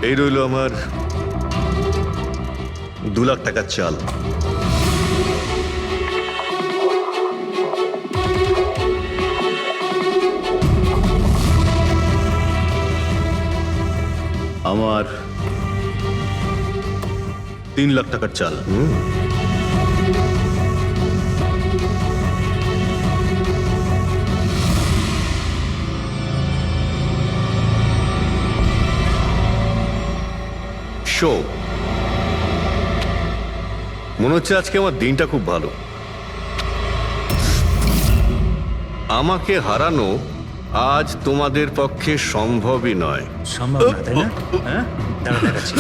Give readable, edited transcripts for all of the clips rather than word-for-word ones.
এই রইল আমার 2 লাখ টাকার চাল। আমার 3 লাখ টাকার চাল। শো, মনে হচ্ছে আজকে আমার দিনটা খুব ভালো। আমাকে হারানো আজ তোমাদের পক্ষে সম্ভবই নয়। সম্ভব না, তাই না? হ্যাঁ, দাঁড়া দেখাচ্ছি।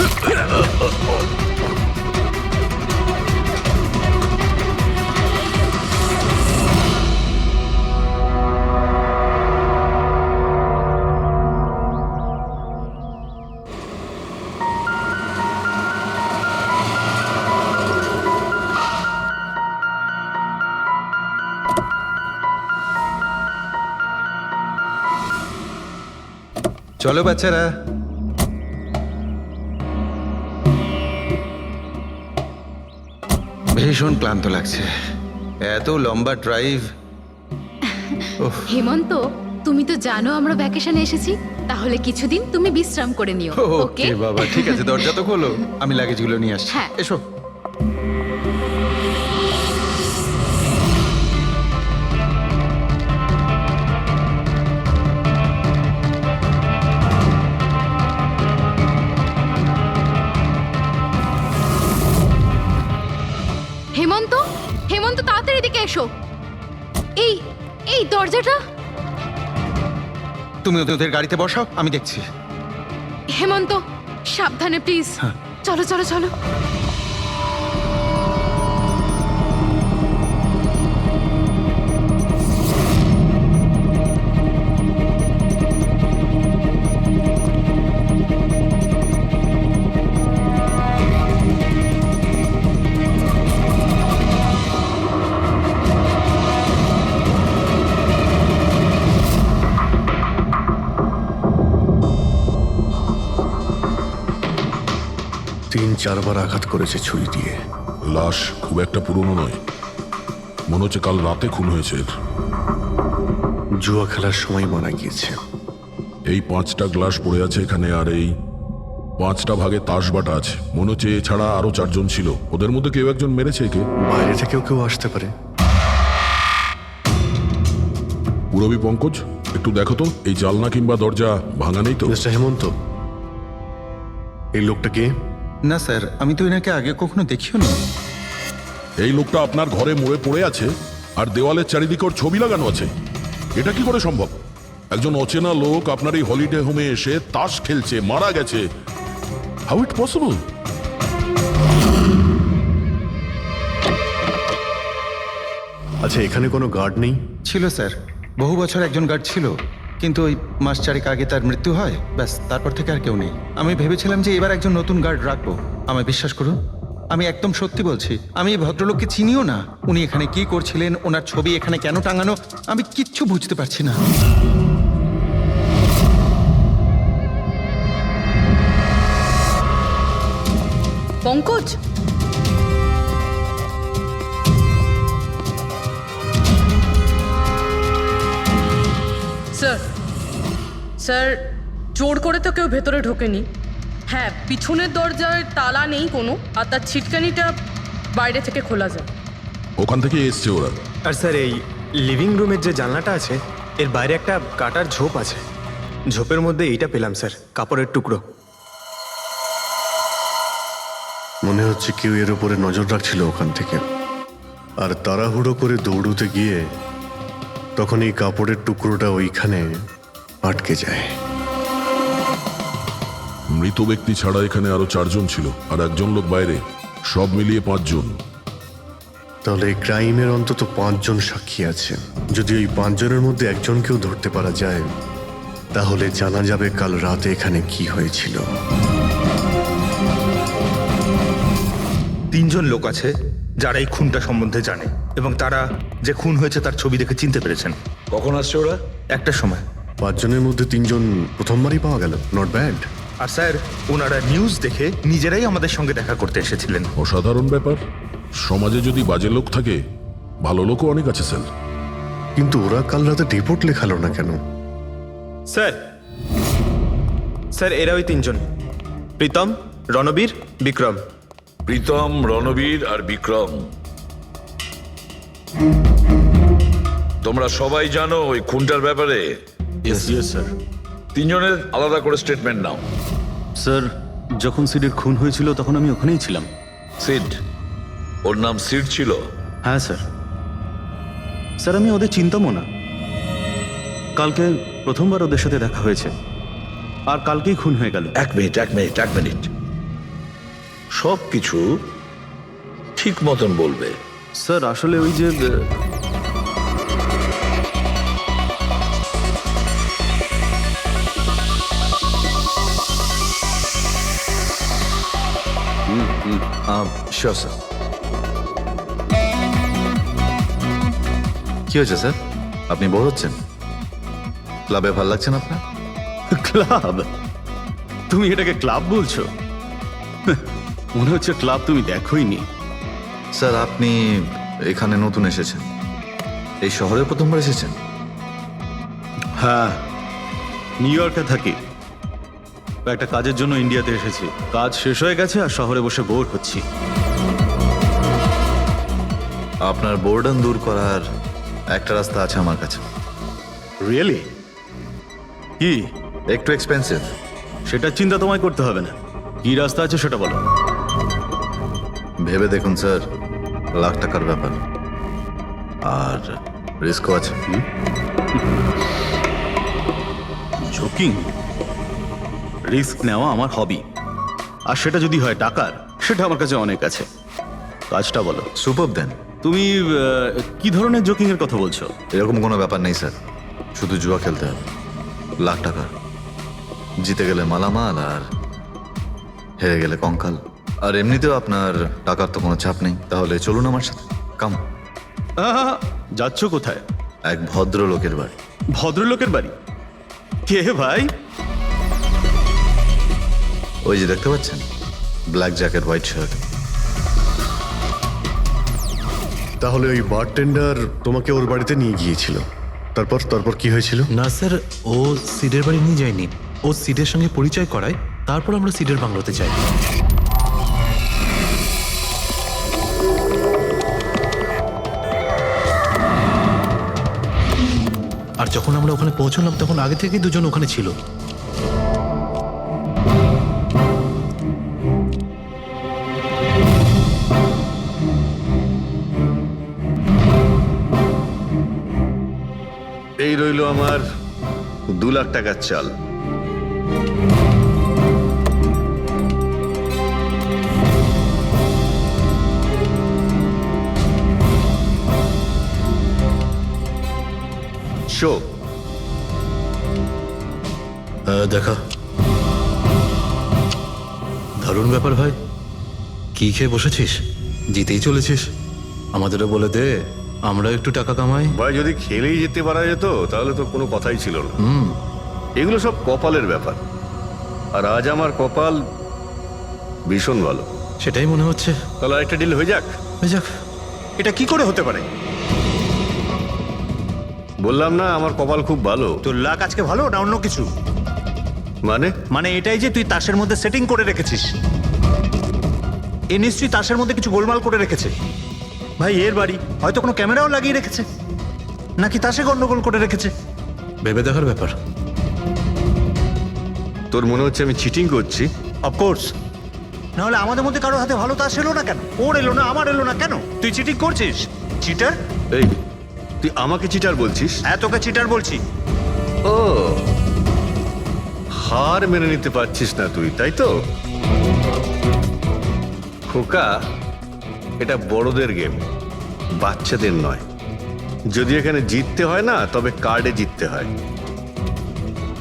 চলো বাচ্চারা, ভীষণ ক্লান্ত লাগছে, এত লম্বা ড্রাইভ। হেমন্ত, তুমি তো জানো আমরা ভ্যাকেশনে এসেছি, তাহলে কিছুদিন তুমি বিশ্রাম করে নিও। ওকে ওকে বাবা, ঠিক আছে, দরজা তো খোলো, আমি লাগেজগুলো নিয়ে আসছি। হ্যাঁ। এসো। হেমন্ত, হেমন্ত তাড়াতাড়ি এদিকে এসো। এই এই দরজাটা। তুমি ওদের গাড়িতে বসাও, আমি দেখছি। হেমন্ত, সাবধানে প্লিজ। চলো চলো চলো। তিন চারবার আঘাত করেছে ছুরি দিয়ে। লাশ খুব একটা পুরনো নয়, মনে হচ্ছে কাল রাতে খুন হয়েছে এর। জুয়া খেলার সময় মারা গিয়েছে। এই 5টা গ্লাস পড়ে আছে এখানে, আর এই 5টা ভাগে তাস বাটা আছে। মনে হচ্ছে এছাড়া আরো 4 জন ছিল, ওদের মধ্যে কেউ একজন মেরেছে একে। বাইরে থেকেও কেউ আসতে পারে। পুরবী পঙ্কজ, একটু দেখো তো এই জালনা কিংবা দরজা ভাঙা নেই তো? মিস্টার হেমন্ত, এই লোকটা কে? না স্যার, আমি তো এনাকে আগে কখনো দেখিও নি। এই লোকটা আপনার ঘরে মরে পড়ে আছে, আর দেওয়ালের চারিদিকে ওর ছবি লাগানো আছে। এটা কি করে সম্ভব? একজন অচেনা লোক আপনার এই হলিডে হোমে এসে তাস খেলছে, মারা গেছে। How it possible? আচ্ছা, এখানে কোনো গার্ড নেই? ছিল স্যার, বহু বছর একজন গার্ড ছিল, কিন্তু ওই মাস চারেক আগে তার মৃত্যু হয়, ব্যাস, তারপর থেকে আর কেউ নেই। আমি ভেবেছিলাম যে এবার একজন নতুন গার্ড রাখবো। আমায় বিশ্বাস করুন, আমি একদম সত্যি বলছি, আমি এই ভদ্রলোককে চিনিও না। উনি এখানে কি করছিলেন, ওনার ছবি এখানে কেন টাঙানো, আমি কিচ্ছু বুঝতে পারছি না। পঙ্কজ, স্যার স্যার, জোর করে তো কেউ ভেতরে ঢোকেনি। হ্যাঁ, পিছনের দরজায় তালা নেই কোনো, আর তার ছিটকানিটা বাইরে থেকে খোলা যায়। ওখান থেকে এসছে ওরা। আর স্যার, এই লিভিং রুমের যে জানলাটা আছে, এর বাইরে একটা কাটার ঝোপ আছে। ঝোপের মধ্যে এইটা পেলাম স্যার, কাপড়ের টুকরো। মনে হচ্ছে কেউ এর উপরে নজর রাখছিল ওখান থেকে, আর তাড়াহুড়ো করে দৌড়তে গিয়ে তখন এই কাপড়ের টুকরোটা ওইখানে আটকে যায়। মৃত ব্যক্তি ছাড়া এখানে আরো 4 জন ছিল, আর একজন লোক বাইরে, সব মিলিয়ে 5 জন। তাহলে এই ক্রাইমের অন্তত 5 জন সাক্ষী আছে। যদি ওই 5 জনের মধ্যে একজনকেও ধরতে পারা যায়, তাহলে জানা যাবে কাল রাতে এখানে কি হয়েছিল। 3 জন লোক আছে যারা এই খুনটা সম্বন্ধে জানে, এবং তারা যে খুন হয়েছে তার ছবি দেখে চিনতে পেরেছেন। কখন আসছে ওরা? একটা সময়। 5 জনের মধ্যে 3 জন প্রথমবারই পাওয়া গেল, নট ব্যাড। আর স্যার ওনারা নিউজ দেখে নিজেরাই আমাদের সঙ্গে দেখা করতে এসেছিলেন। অসাধারণ ব্যাপার। সমাজে যদি বাজে লোক থাকে, ভালো লোকও অনেক আছে স্যার। কিন্তু ওরা কাল রাতে রিপোর্ট লেখালো না কেন? স্যার স্যার এরা ওই তিনজন, প্রীতম, রণবীর, বিক্রম। প্রীতম, রণবীর আর বিক্রম, তোমরা সবাই জানো ওই খুনটার ব্যাপারে। স্যার। তিনজনের আলাদা করে স্টেটমেন্ট নাও। স্যার, যখন সিডের খুন হয়েছিল তখন আমি ওখানেই ছিলাম। সিড, ওর নাম সিড ছিল? হ্যাঁ স্যার। স্যার, আমি ওদের চিনতামও না। কালকে প্রথমবার ওদের সাথে দেখা হয়েছে, আর কালকেই খুন হয়ে গেল। এক মিনিট, সব কিছু ঠিক মতন বলবে। স্যার, আসলে ওই যে শিওর স্যার। কি হয়েছে স্যার? আপনি বোর হচ্ছেন? ক্লাবে ভালো লাগছে না আপনার? ক্লাব? তুমি এটাকে ক্লাব বলছো? মনে হচ্ছে ক্লাব তুমি দেখোইনি। স্যার, আপনি এখানে নতুন এসেছেন, এই শহরে প্রথমবার এসেছেন? হ্যাঁ, নিউ ইয়র্কে থাকি। একটা কাজের জন্য ইন্ডিয়াতে এসেছি। কাজ শেষ হয়ে গেছে আর শহরে বসে বোর হচ্ছি। আপনার বোর্ডন দূর করার একটা রাস্তা আছে আমার কাছে। রিয়েলি? কি? একটু এক্সপেন্সিভ। সেটার চিন্তা তোমায় করতে হবে না। কি রাস্তা আছে সেটা বলো। ভেবে দেখুন স্যার, লাখ টাকার ব্যাপার, আর রিস্কও আছে। ঝুঁকিং, রিস্ক নেওয়া আমার হবি। আর সেটা যদি হয় টাকার, সেটা আমার কাছে অনেক আছে। কাজটা বলো। সুপার দেন। তুমি কি ধরনের জোকিং এর কথা বলছো? এরকম কোনো ব্যাপার নেই স্যার, শুধু জুয়া খেলতে হবে। লাখ টাকা, জিতে গেলে মালামাল আর হেরে গেলে কঙ্কাল। আর এমনিতেও আপনার টাকার তো কোনো চাপ নেই। তাহলে চলুন আমার সাথে, কাম। যাচ্ছ কোথায়? এক ভদ্রলোকের বাড়ি। ভদ্রলোকের বাড়ি? কে ভাই? ওই যে দেখতে পাচ্ছেন, ব্ল্যাক জ্যাকেট, হোয়াইট শার্ট। তাহলে ওই বারটেন্ডার তোমাকে ওর বাড়িতে নিয়ে গিয়েছিল, তারপর তারপর কি হয়েছিল? না স্যার, ও সিডের বাড়ি নিয়ে যায়নি। ও সিডের সঙ্গে পরিচয় করায়, তারপর আমরা সিডের বাংলোতে যাই। আর যখন আমরা ওখানে পৌঁছলাম তখন আগে থেকেই দুজন ওখানে ছিল। এই রইল আমার 2 লাখ টাকার চাল। শো দেখা। দারুণ ব্যাপার ভাই। কি খেয়ে বসেছিস? জিতেই চলেছিস। আমাদেরও বলে দে, আমরা একটু টাকা কামাই। ভাই, যদি খেলেই যেতে পারা যেত তাহলে তো কোনো কথাই ছিল না। এগুলো সব কপালের ব্যাপার, আর আজ আমার কপাল ভীষণ ভালো। সেটাই মনে হচ্ছে। তাহলে আরেকটা ডিল হয়ে যাক। হয়ে যাক। এটা কি করে হতে পারে? বললাম না আমার কপাল খুব ভালো। তোর লাক আজকে ভালো না অন্য কিছু? মানে এটাই যে তুই তাসের মধ্যে সেটিং করে রেখেছিস। এ নিশ্চয়ই তাসের মধ্যে কিছু গোলমাল করে রেখেছে। ভাই, এর বাড়ি হয়তো কোনো ক্যামেরাও লাগিয়ে রেখেছে, নাকি তাসে গন্ডগোল করে রেখেছে। ভেবে দেখার ব্যাপার। তোর মনে হচ্ছে আমি চিটিং করছি? অফকোর্স, নাহলে আমাদের মধ্যে কারো হাতে ভালো তাস এলো না কেন? ওর এলো না, আমার এলো না কেন? তুই চিটিং করছিস, চিটার। এই, তুই আমাকে চিটার বলছিস? হ্যাঁ, তোকে চিটার বলছি। ও, হার মেনে নিতে পারছিস না তুই, তাই তো? খোকা, এটা বড়দের গেম, বাচ্চাদের নয়। যদি এখানে জিততে হয় না, তবে কার্ডে জিততে হয়।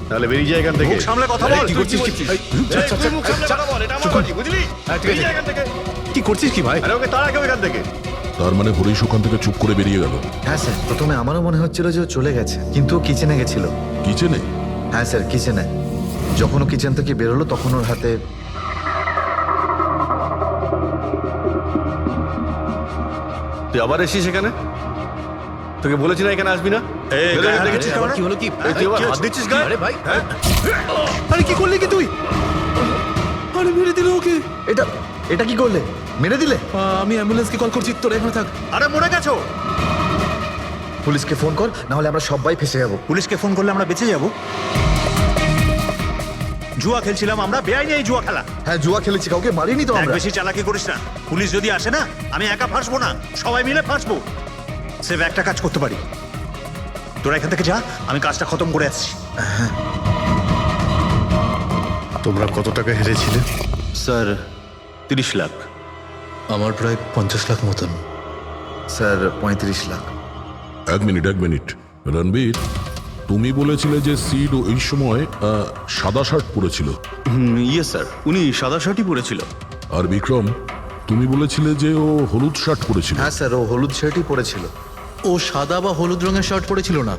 তাহলে বেরিয়ে যায় এখান থেকে। মুখ সামলে কথা বল। কি করছিস? তুই মুখ সামলে কথা বল, এটা আমার বাড়ি, বুঝলি? বেরিয়ে যায় এখান থেকে। কি করছিস কি ভাই? আরে ওকে তাড়া কেউ এখান থেকে। তার মানে হরিশ ওখান থেকে চুপ করে বেরিয়ে গেল? হ্যাঁ স্যার, প্রথমে আমারও মনে হচ্ছিল যে ও চলে গেছে, কিন্তু ও কিচেনে গেছিল। কিচেনে? হ্যাঁ স্যার, কিচেনে। যখন ও কিচেন থেকে বেরোলো তখন ওর হাতে তুই আবার এসিস এখানে? তোকে বলেছি না এখানে আসবি না? দেখেছিস আবার কি হলো কি? এই তুই আবার হাত দিচ্ছিস গায়ে? আরে ভাই, আরে কি করলি কি তুই? আরে মেরে দিল ওকে। এটা এটা কি করলে? মেরে দিলে? আমি অ্যাম্বুলেন্সকে কল করছি, তোরা এখানে থাক। আরে মরে গেছো। পুলিশকে ফোন কর, না হলে আমরা সবাই ফেসে যাবো। পুলিশকে ফোন করলে আমরা বেঁচে যাব? জুয়া খেলছিলাম আমরা, বেআইনি এই জুয়া খেলা। হ্যাঁ জুয়া খেলেছি, কাউকে মারিনি তো দেখ, আমরা। বেশি চালাকি করিস না। পুলিশ যদি আসে না, আমি একা ফাঁসবো না, সবাই মিলে ফাঁসবো। সেভ একটা কাজ করতে পারি, তোরা এখান থেকে যা, আমি কাজটা খতম করে আসছি। তোমরা কত টাকা হেরেছিলে? স্যার 30 লাখ। আমার প্রায় 50 লাখ মতন। স্যার 35 লাখ। এক মিনিট রণবীর, তুমি বলেছিলে যে সিড ওই সময় সাদা শার্ট পরেছিল, ইয়ে স্যার, উনি সাদা শার্টই পরেছিল। আর বিক্রম, তুমি বলেছিলে যে ও হলুদ শার্ট পরেছিল। হ্যাঁ স্যার, ও হলুদ শার্টই পরেছিল। ও সাদা বা হলুদ রঙের শার্ট পরেছিল না,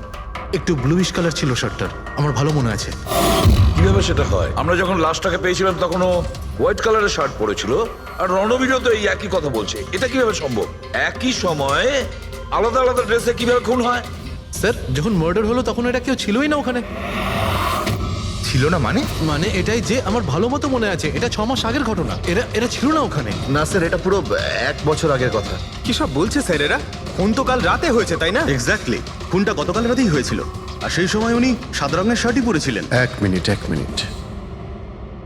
একটু ব্লুইশ কালার ছিল শার্টটার, আমার ভালো মনে আছে। কিভাবে সেটা হয়? আমরা যখন লাশটাকে পেয়েছিলাম তখন ও হোয়াইট কালারের শার্ট পরেছিল, আর রণবীরও তো এই একই কথা বলছে। এটা কিভাবে সম্ভব? একই সময়ে আলাদা আলাদা ড্রেসে কিভাবে খুন হয়? স্যার, যখন মার্ডার হলো তখন এটা কেউ ছিলই না ওখানে। ছিল না মানে? মানে এটাই যে আমার ভালো মতো মনে আছে, এটা 6 মাস আগের ঘটনা। এরা ছিল না ওখানে। না স্যার, এটা পুরো 1 বছর আগের কথা। কি সব বলছে স্যার এরা? খুন তো কাল রাতে হয়েছে, তাই না? এক্স্যাক্টলি, খুনটা গতকাল রাতেই হয়েছিল, আর সেই সময় উনি সাদা রঙের শার্টই পরেছিলেন। এক মিনিট,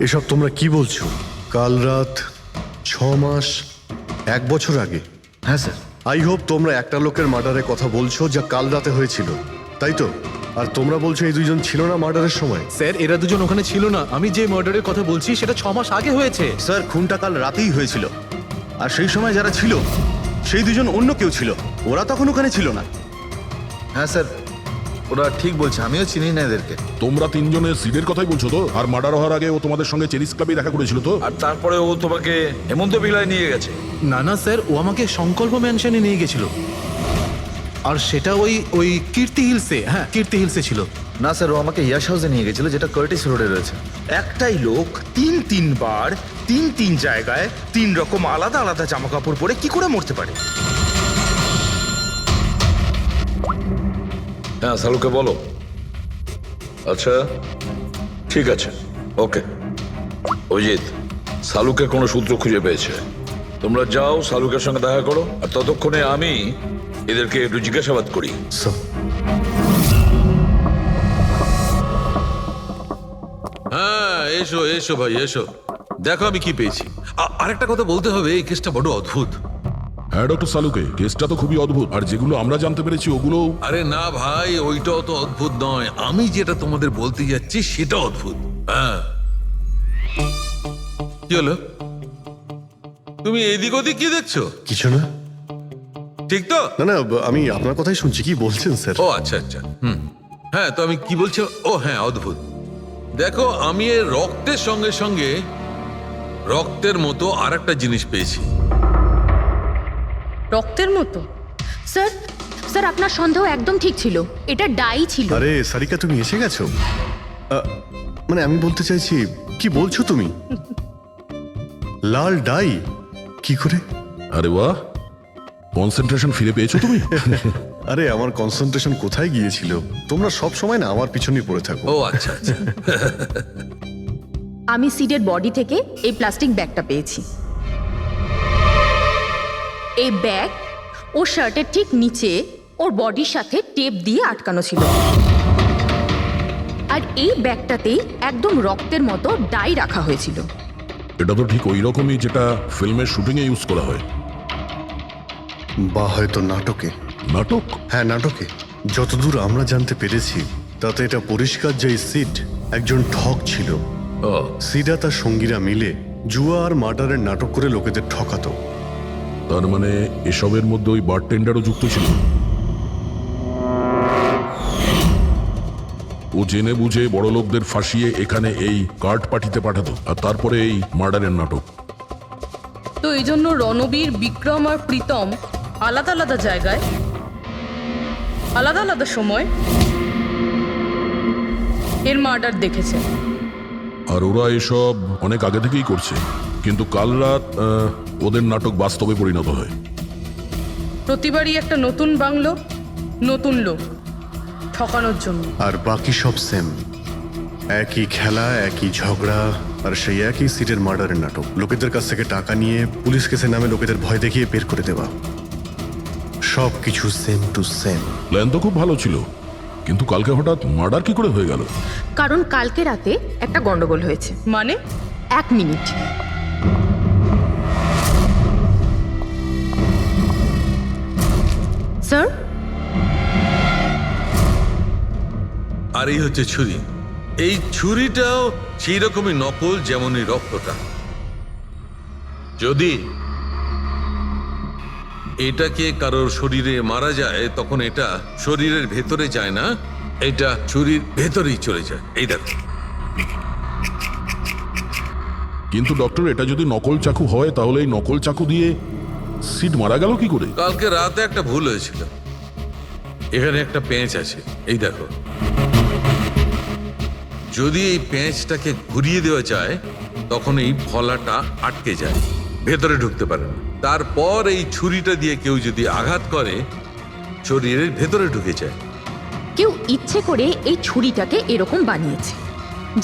এসব তোমরা কি বলছো? কাল রাত, 6 মাস, 1 বছর আগে? হ্যাঁ স্যার। আই হোপ তোমরা একটা লোকের মার্ডারের কথা বলছো যা কাল রাতে হয়েছিল, তাই তো? আর তোমরা বলছো এই দুজন ছিল না মার্ডারের সময়? স্যার, এরা দুজন ওখানে ছিল না। আমি যে মার্ডারের কথা বলছি সেটা 6 মাস আগে হয়েছে। স্যার, খুনটা কাল রাতেই হয়েছিল, আর সেই সময় যারা ছিল সেই দুজন অন্য কেউ ছিল, ওরা তখন ওখানে ছিল না। হ্যাঁ স্যার, ওরা ঠিক বলছে, আমিও চিনি না এদেরকে। তোমরা তিনজনের সিডের কথাই বলছো তো? আর মার্ডার হওয়ার আগে ও তোমাদের সঙ্গে চেরিস ক্লাবে দেখা করেছিল তো? আর তারপরে ও তোমাকে হেমন্ত বিলায় নিয়ে গেছে। না স্যার, ও আমাকে সংকল্প ম্যানশনে নিয়ে গেছিল, আর সেটা ওই কীর্তি হিলসে। হ্যাঁ, কীর্তি হিলসে ছিল। না স্যার, ও আমাকে ইয়াশ হাউসে নিয়ে গেছিল, যেটা কার্টিস রোডে রয়েছে। একটাই লোক তিনবার 3 জায়গায় 3 রকম আলাদা আলাদা জামা কাপড় পরে কি করে মরতে পারে? হ্যাঁ, সালুকে বলো। আচ্ছা, ঠিক আছে, ওকে। অজিত, সালুকে কোনো সূত্র খুঁজে পেয়েছে। তোমরা যাও, সালুকের সঙ্গে দেখা করো, আর ততক্ষণে আমি এদেরকে একটু জিজ্ঞাসাবাদ করি। হ্যাঁ, এসো ভাই, এসো। দেখো আমি কি পেয়েছি। আরেকটা কথা বলতে হবে, এই কেসটা বড় অদ্ভুত। হ্যাঁ ডক্টর সালুকে, কেসটা তো খুবই অদ্ভুত, আর যেগুলো আমরা জানতে পেরেছি ওগুলো। আরে না ভাই, ওইটাও তো অদ্ভুত নয়, আমি যেটা তোমাদের বলতে যাচ্ছি সেটা অদ্ভুত। হ্যাঁ, কি হলো? তুমি এদিক ওদিক কি দেখছো? কিছু না। ঠিক তো? না, আমি আপনার কথাই শুনছি। কি বলছেন স্যার? ও আচ্ছা, হ্যাঁ, তো আমি কি বলছি? ও হ্যাঁ, অদ্ভুত। দেখো, আমি এর রক্তের সঙ্গে সঙ্গে রক্তের মতো আর একটা জিনিস পেয়েছি। রক্তের মতো? স্যার আপনার সন্দেহ একদম ঠিক ছিল, এটা ডাই ছিল। আরে সারিকা, তুমি এসে গেছো? মানে আমি বলতে চাইছি, কি বলছো তুমি? লাল ডাই? কি করে? আরে বাহ, কনসেন্ট্রেশন ফিরে পেয়েছো তুমি? আরে আমার কনসেন্ট্রেশন কোথায় গিয়েছিল? তোমরা সব সময় না আমার পিছনেই পড়ে থাকো। ও আচ্ছা। আমি সিডের বডি থেকে এই প্লাস্টিক ব্যাগটা পেয়েছি। এই ব্যাগ ওর শার্টের ঠিক নিচে ওর বডির সাথে টেপ দিয়ে আটকানো ছিল, আর এই ব্যাগটাতেই একদম রক্তের মতো ডাই রাখা হয়েছিল। এটা তো ঠিক ওই রকমই যেটা ফিল্মের শুটিং এ ইউজ করা হয়, বা হয়তো নাটকে। নাটক? হ্যাঁ, নাটকে। যতদূর আমরা জানতে পেরেছি তাতে এটা পরিষ্কার যে সিড একজন ঠক ছিল। সিডা তার সঙ্গীরা মিলে জুয়া আর মার্ডারের নাটক করে লোকেদের ঠকাতো। তার মানে এসবের মধ্যে ওই বারটেন্ডারও যুক্ত ছিল। ও জেনে বুঝে বড় লোকদের ফাঁসিয়ে এখানে এই কার্ড পাঠিতে পাঠাতো, আর তারপরে এই মার্ডারের নাটক। তো এই জন্য রণবীর, বিক্রম আর প্রীতম আলাদা আলাদা জায়গায় আলাদা আলাদা সময় এর মার্ডার দেখেছে। আর ওরা এসব অনেক আগে থেকেই করছে, কিন্তু কাল রাত ওদের নাটক বাস্তবে পরিণত হয়। প্রতিবারই একটা নতুন বাংলো, নতুন লোক ঠকানোর জন্য। আর বাকি সব সেম, একই খেলা, একই ঝগড়া, আর সেই একই সিটের মার্ডারের নাটক। লোকেদের কাছ থেকে টাকা নিয়ে পুলিশ কেসের নামে লোকেদের ভয় দেখিয়ে বের করে দেওয়া, সব কিছু সেম টু সেম। প্ল্যান তো খুব ভালো ছিল, কিন্তু কালকে হঠাৎ মার্ডার কি করে হয়ে গেল? কারণ কালকে রাতে একটা গন্ডগোল হয়েছে। মানে 1 মিনিট। স্যার, আর এই হচ্ছে ছুরি। এই ছুরিটাও সেই রকমই নকল যেমন এই রক্তটা। যদি এটাকে কারোর শরীরে মারা যায় তখন এটা শরীরের ভেতরে যায় না, এটা ছুরির ভেতরেই চলে যায়। এই দেখো। কিন্তু ডক্টর, এটা যদি নকল চাকু হয় তাহলে এই নকল চাকু দিয়ে সিড মারা গেল কি করে? কালকে রাতে একটা ভুল হয়েছিল। এখানে একটা পেঁচ আছে, এই দেখো। যদি এই পেঁচটাকে ঘুরিয়ে দেওয়া যায় তখন এই ফলাটা আটকে যায়, ভেতরে ঢুকতে পারে না। তারপর এই ছুরিটা দিয়ে কেউ যদি আঘাত করে শরীরের ভেতরে ঢুকে যায়। কেউ ইচ্ছে করে এই ছুরিটাকে এরকম বানিয়েছে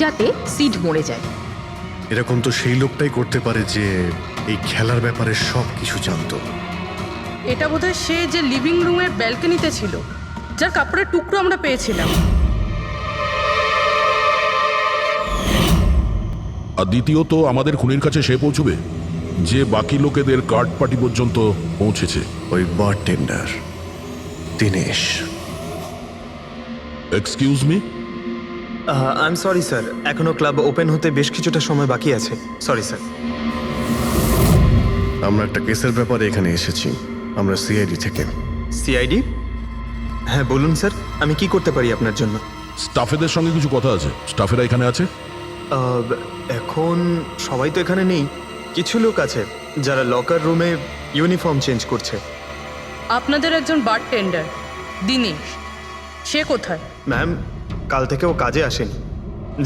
যাতে সিড মরে যায়। এরকম তো সেই লোকটাই করতে পারে যে এই খেলার ব্যাপারে সব কিছু জানতো। এটা বোধহয় সে যে লিভিং রুমের ব্যালকনিতে ছিল, যার কাপড়ের টুকরো আমরা পেয়েছিলাম। আর দ্বিতীয়ত, আমাদের খুনির কাছে সে পৌঁছবে যে বাকি লোকেদের কার্ড পার্টি পর্যন্ত পৌঁছেছে। ওই bartender Dinesh. Excuse me? I am sorry sir, এখনো ক্লাব ওপেন হতে বেশ কিছুটা সময় বাকি আছে। Sorry sir. আমরা একটা কেসের ব্যাপারে এখানে এসেছি, আমরা সিআইডি থেকে। সিআইডি? হ্যাঁ বলুন স্যার, আমি কি করতে পারি আপনার জন্য? স্টাফেদের সঙ্গে কিছু কথা আছে। স্টাফেরা এখানে আছে? এখন সবাই তো এখানে নেই, কিছু লোক আছে যারা লকার রুমে ইউনিফর্ম চেঞ্জ করছে। আপনাদের একজন বারটেন্ডার দিনেশ, সে কোথায়? ম্যাম, কাল থেকে ও কাজে আসেনি,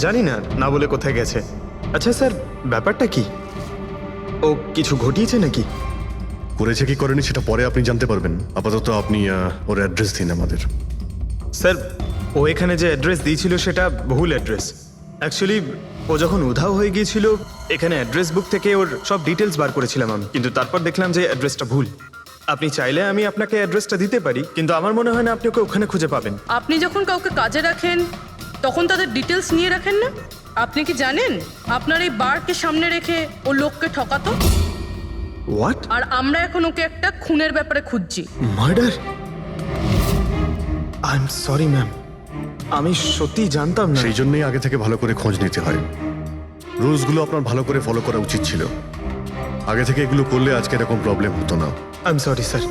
জানি না না বলে কোথায় গেছে। আচ্ছা স্যার, ব্যাপারটা কি? ও কিছু ঘটিয়েছে নাকি? করেছে কি করেনি সেটা পরে আপনি জানতে পারবেন। আপাতত আপনি ওর অ্যাড্রেস দিন আমাদের। স্যার, ও এখানে যে অ্যাড্রেস দিয়েছিল সেটা ভুল অ্যাড্রেস। অ্যাকচুয়ালি ও যখন উধাও হয়ে গিয়েছিল এখানে অ্যাড্রেস বুক থেকে ওর সব ডিটেলস বার করেছিলাম আমি, কিন্তু তারপর দেখলাম যে অ্যাড্রেসটা ভুল। আপনি চাইলে আমি আপনাকে অ্যাড্রেসটা দিতে পারি, কিন্তু আমার মনে হয় না আপনি ওকে ওখানে খুঁজে পাবেন। আপনি যখন কাউকে কাজে রাখেন তখন তাদের ডিটেলস নিয়ে রাখেন না? আপনি কি জানেন আপনার এই বারকে সামনে রেখে ও লোককে ঠকাতো? হোয়াট? আর আমরা এখন ওকে একটা খুনের ব্যাপারে খুঁজছি। Murder? I am sorry ma'am, আমি সত্যি জানতাম না। সেই জন্যই আগে থেকে ভালো করে খোঁজ নিতে হয়। রুলসগুলো আপনার ভালো করে ফলো করা উচিত ছিল। আগে থেকে এগুলো করলে আজকে এরকম প্রবলেম হতো না। I am sorry sir.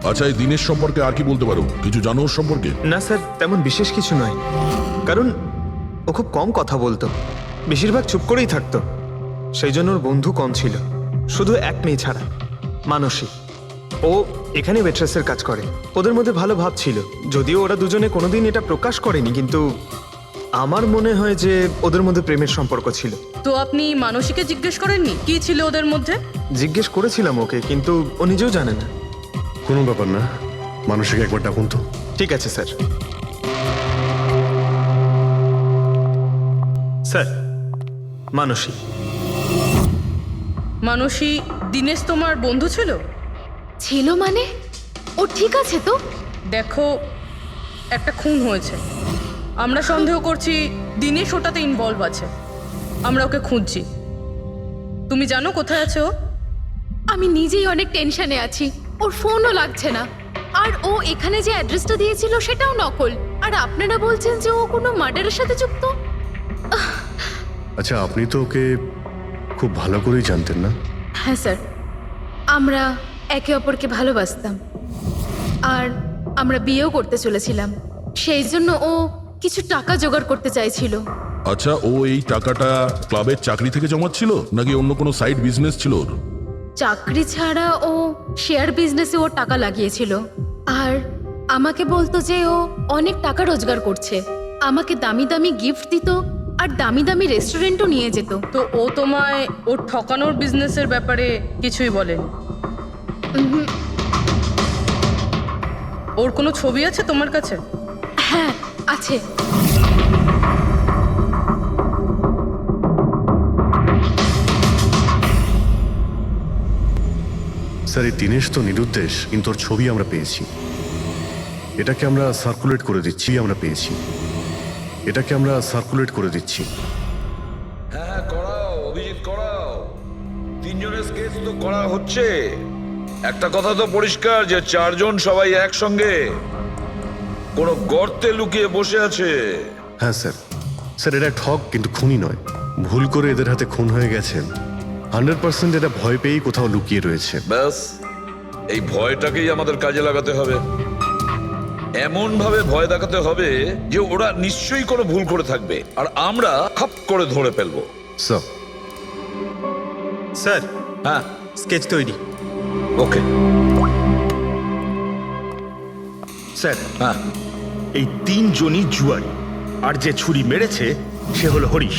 আচ্ছা, এই দিনের সম্পর্কে আর কি বলতে পারো? কিছু জানো ওর সম্পর্কে? না স্যার, তেমন বিশেষ কিছু নয়, কারণ ও খুব কম কথা বলতো, বেশিরভাগ চুপ করেই থাকতো। সেই জন্য ওর বন্ধু কম ছিল, শুধু এক মেয়ে ছাড়া, মানসী। ও এখানে ওয়েট্রেসের কাজ করে। ওদের মধ্যে ভালো ভাব ছিল, যদিও ওরা দুজনে কোনোদিন এটা প্রকাশ করেনি, কিন্তু আমার মনে হয় যে ওদের মধ্যে প্রেমের সম্পর্ক ছিল। তো আপনি মানসীকে জিজ্ঞেস করেননি কি ছিল ওদের মধ্যে? জিজ্ঞেস করেছিলাম ওকে, কিন্তু ও নিজেও জানে না। কোনো ব্যাপার না, মানুষকে একবার ডাকুন তো। ঠিক আছে স্যার। স্যার, মানসী। মানসী, দিনেশ তোমার বন্ধু ছিল? ছিল মানে? ও ঠিক আছে তো? দেখো, একটা খুন হয়েছে, আমরা সন্দেহ করছি দিনেশ ওটাতে ইনভলভ আছে। আমরা ওকে খুঁজছি। তুমি জানো কোথায় আছে ও? আমি নিজেই অনেক টেনশনে আছি, ওর ফোনও লাগছে না। আর ও এখানে যে অ্যাড্রেসটা দিয়েছিল সেটাও নকল। আর আপনারা বলছেন যে ও কোনো মার্ডারের সাথে যুক্ত? আচ্ছা, আপনি তো ওকে খুব ভালো করেই জানতেন না? হ্যাঁ স্যার, আমরা একে অপরকে ভালোবাসতাম আর আমরা বিয়েও করতে চলেছিলাম। সেই জন্য ও কিছু টাকা জোগাড় করতে চাইছিল। আচ্ছা, ও এই টাকাটা ক্লাবের চাকরি থেকে জমাচ্ছিল নাকি অন্য কোনো সাইড বিজনেস ছিল ওর? চাকরি ছাড়া ও শেয়ার বিজনেসে ও টাকা লাগিয়েছিল। আর আমাকে বলতো যে ও অনেক টাকা রোজগার করছে, আমাকে দামি দামি গিফট দিত, আর দামি দামি রেস্টুরেন্টও নিয়ে যেত। তো ও তোমায় ওর ঠকানোর বিজনেসের ব্যাপারে কিছুই বলেনি? ওর কোনো ছবি আছে তোমার কাছে? হ্যাঁ আছে। স্যার এই দিনেশ তো নিরুদ্দেশ, কিন্তু ওর ছবি আমরা পেয়েছি। এটাকে আমরা সার্কুলেট করে দিচ্ছি। হ্যাঁ করাও অভিজিৎ, করাও। তিনজনের স্কেচ তো করা হচ্ছে। একটা কথা তো পরিষ্কার যে চারজন সবাই একসঙ্গে কোনো গর্তে লুকিয়ে বসে আছে। হ্যাঁ স্যার। স্যার এরা ঠক কিন্তু খুনি নয়। ভুল করে এদের হাতে খুন হয়ে গেছেন। 100% এটা ভয় পেয়েই কোথাও লুকিয়ে রয়েছে। ব্যাস এই ভয়টাকেই আমাদের কাজে লাগাতে হবে। এমন ভাবে ভয় দেখাতে হবে যে ওরা নিশ্চয়ই কোনো ভুল করে থাকবে আর আমরা খাপ করে ধরে ফেলবো। স্যার স্যার হ্যাঁ স্কেচ তৈরি। ওকে স্যার হ্যাঁ এই তিনজনই জুয়ারি, আর যে ছুরি মেরেছে সে হলো হরিশ।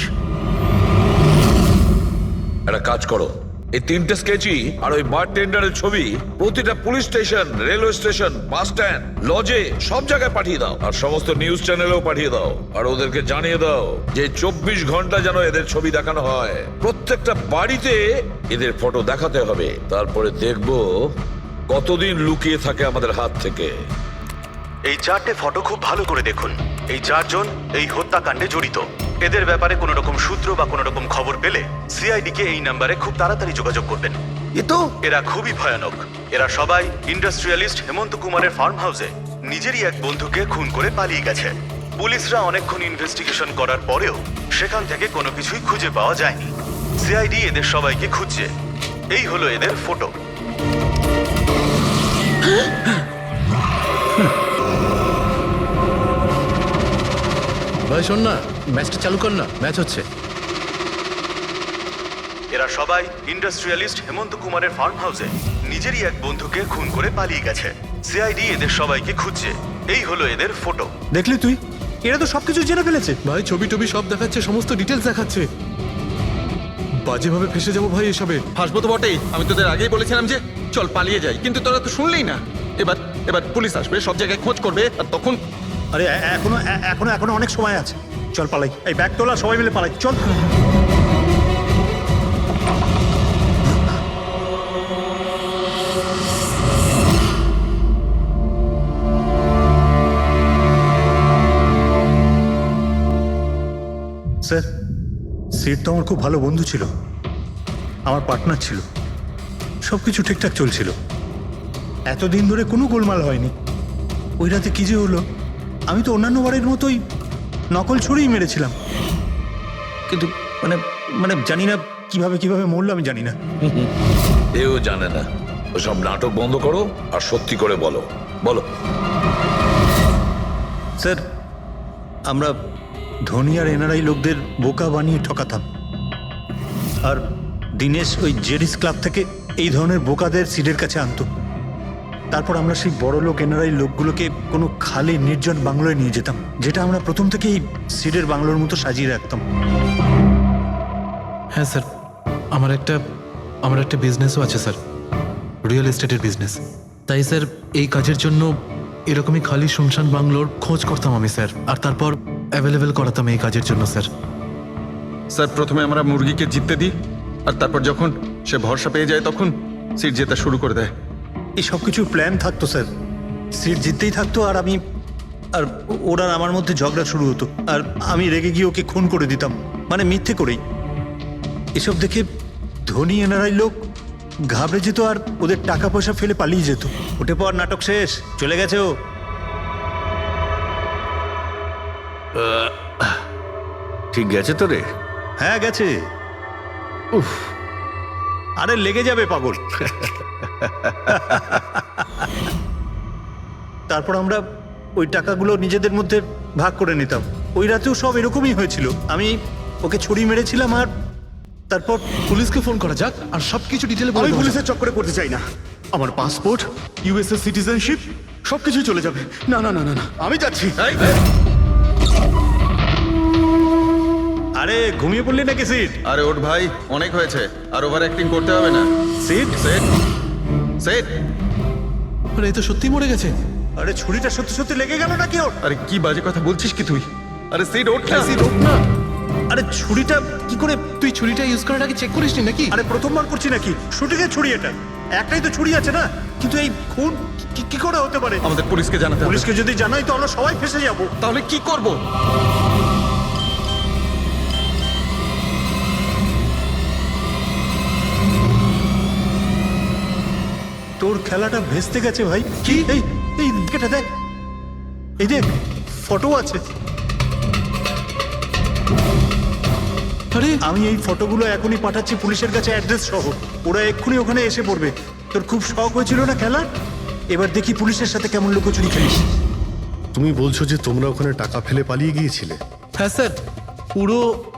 একটা কাজ করো, এই তিনটে স্কেচই আর ওই বারটেন্ডারের ছবি প্রতিটা police station, railway station, bus stand, লজে সব জায়গায় পাঠিয়ে দাও। আর সমস্ত নিউজ চ্যানেলেও পাঠিয়ে দাও। আর ওদেরকে জানিয়ে দাও যে 24 ঘন্টা যেন এদের ছবি দেখানো হয়। প্রত্যেকটা বাড়িতে এদের ফটো দেখাতে হবে। তারপরে দেখবো কতদিন লুকিয়ে থাকে আমাদের হাত থেকে। এই 4টে ফটো খুব ভালো করে দেখুন। এই 4 জন এই হত্যাকাণ্ডে জড়িত। এদের ব্যাপারে কোনো রকম সূত্র বা কোনো রকম খবর পেলে সিআইডি কে এই নাম্বারে খুব তাড়াতাড়ি যোগাযোগ করবেন। এরা খুবই ভয়ানক। এরা সবাই ইন্ডাস্ট্রিয়ালিস্ট হেমন্ত কুমারের ফার্ম হাউসে নিজেরই এক বন্ধুকে খুন করে পালিয়ে গেছে। পুলিশরা অনেকক্ষণ ইনভেস্টিগেশন করার পরেও সেখান থেকে কোনো কিছুই খুঁজে পাওয়া যায়নি। সিআইডি এদের সবাইকে খুঁজছে। এই হলো এদের ফটো। ভাই শোন না, ম্যাচটা চালু কর না, ম্যাচ হচ্ছে। এরা সবাই ইন্ডাস্ট্রিয়ালিস্ট হেমন্ত কুমারের ফার্ম হাউসে নিজেরই এক বন্ধুকে খুন করে পালিয়ে গেছে। সিআইডি এদের সবাইকে খুঁজছে। এই হলো এদের ফটো। দেখলি তুই, এরা তো সবকিছু জেনে ফেলেছে। ভাই ছবি টবি সব দেখাচ্ছে, সমস্ত ডিটেলস দেখাচ্ছে। বাজেভাবে ফেসে যাবো ভাই এসবে। হাসবো তো বটেই। আমি তোদের আগেই বলেছিলাম যে চল পালিয়ে যাই, কিন্তু তোরা তো শুনলেই না। এবার পুলিশ আসবে, সব জায়গায় খোঁজ করবে, আর তখন আরে এখনো অনেক সময় আছে। চল পালাই, এই ব্যাগ তোলা, সবাই মিলে পালাই, চল। স্যার সিট তো আমার খুব ভালো বন্ধু ছিল, আমার পার্টনার ছিল, সব কিছু ঠিকঠাক চলছিল। এতদিন ধরে কোনো গোলমাল হয়নি। ওই রাতে কি যে হলো, আমি তো অন্যান্য বারের মতোই নকল ছুরিই মেরেছিলাম, কিন্তু মানে জানি না কিভাবে মরলো, আমি জানি না। এও জানে না। ওসব নাটক বন্ধ করো আর সত্যি করে বলো। বলো স্যার, আমরা ধনী আর এনআরআই লোকদের বোকা বানিয়ে ঠকাতাম, আর দিনেশ ওই জেরিস ক্লাব থেকে এই ধরনের বোকাদের সিডের কাছে আনতো। তারপর আমরা সেই বড় লোক এনআরআই লোকগুলোকে কোনো খালি নির্জন বাংলোয় নিয়ে যেতাম, যেটা আমরা প্রথম থেকেই সিডের বাংলোর মতো সাজিয়ে রাখতাম। হ্যাঁ স্যার, আমার একটা বিজনেসও আছে স্যার, রিয়েল এস্টেটের বিজনেস। তাই স্যার এই কাজের জন্য এরকমই খালি শুনশান বাংলোর খোঁজ করতাম আমি স্যার, আর তারপর অ্যাভেলেবেল করাতাম এই কাজের জন্য স্যার। স্যার প্রথমে আমরা মুরগিকে জিততে দিই, আর তারপর যখন সে ভরসা পেয়ে যায় তখন সিট জেতা শুরু করে দেয়। এই সব কিছু প্ল্যান থাকতো স্যার, সিট জিততেই থাকতো, আর ওরা আমার মধ্যে ঝগড়া শুরু হতো, আর আমি রেগে গিয়ে ওকে খুন করে দিতাম, মানে মিথ্যে করেই। এসব দেখে ধনী এনআরআই লোক ঘাবড়ে যেত আর ওদের টাকা পয়সা ফেলে পালিয়ে যেত। ওঠে পর নাটক শেষ, চলে গেছে ও। ঠিক গেছে তো রে? হ্যাঁ গেছে। উফ, আরে লেগে যাবে পাগল। তারপর আমরা ওই টাকাগুলো নিজেদের মধ্যে ভাগ করে নিতাম। ওই রাতেও সব এরকমই হয়েছিল। আমি ওকে ছুরি মেরেছিলাম, আর তারপর পুলিশকে ফোন করা যাক আর সবকিছু ডিটেলে বলে আমি দেবো। পুলিশের চক্করে করতে চাই না। আমার পাসপোর্ট, ইউএসএ সিটিজেনশিপ সবকিছু চলে যাবে। না না না না না, আমি যাচ্ছি। আরে ঘুমিয়ে পড়লি নাকি সিট? আরে ওঠ ভাই, অনেক হয়েছে, আর ওভার অ্যাক্টিং করতে হবে না। Sit set set. আরে এই তো সত্যি মরে গেছে। আরে ছুরিটা সত্যি সত্যি লেগে গেল নাকি ওর? আরে কি বাজে কথা বলছিস কি তুই? আরে সিট ওঠ না। সিট ওঠ না। আরে ছুরিটা কি করে? তুই ছুরিটা ইউজ করার আগে চেক করিসনি নাকি? আরে প্রথমবার করছি নাকি? শুটিংয়ের ছুরি এটা, একটাই তো ছুরি আছে না, কিন্তু এই খুন কি করে হতে পারে? আমাদের পুলিশকে জানাতে হবে। পুলিশকে যদি জানাই তো আমরা সবাই ফেসে যাব। তাহলে কি করব? তোর খেলাটা ভেস্তে গেছে ভাই। কি? এই এই এটা দেখ, এই দেখ ফটো আছে। আরে আমি এই ফটোগুলো এখনই পাঠাচ্ছি পুলিশের কাছে অ্যাড্রেস সহ, ওরা এক্ষুনি ওখানে এসে পড়বে। তোর খুব শখ হয়েছিল না খেলার, এবার দেখি পুলিশের সাথে কেমন লুকোচুরি খেলিস। তুমি বলছো যে তোমরা ওখানে টাকা ফেলে পালিয়ে গিয়েছিলে? হ্যাঁ স্যার, পুরো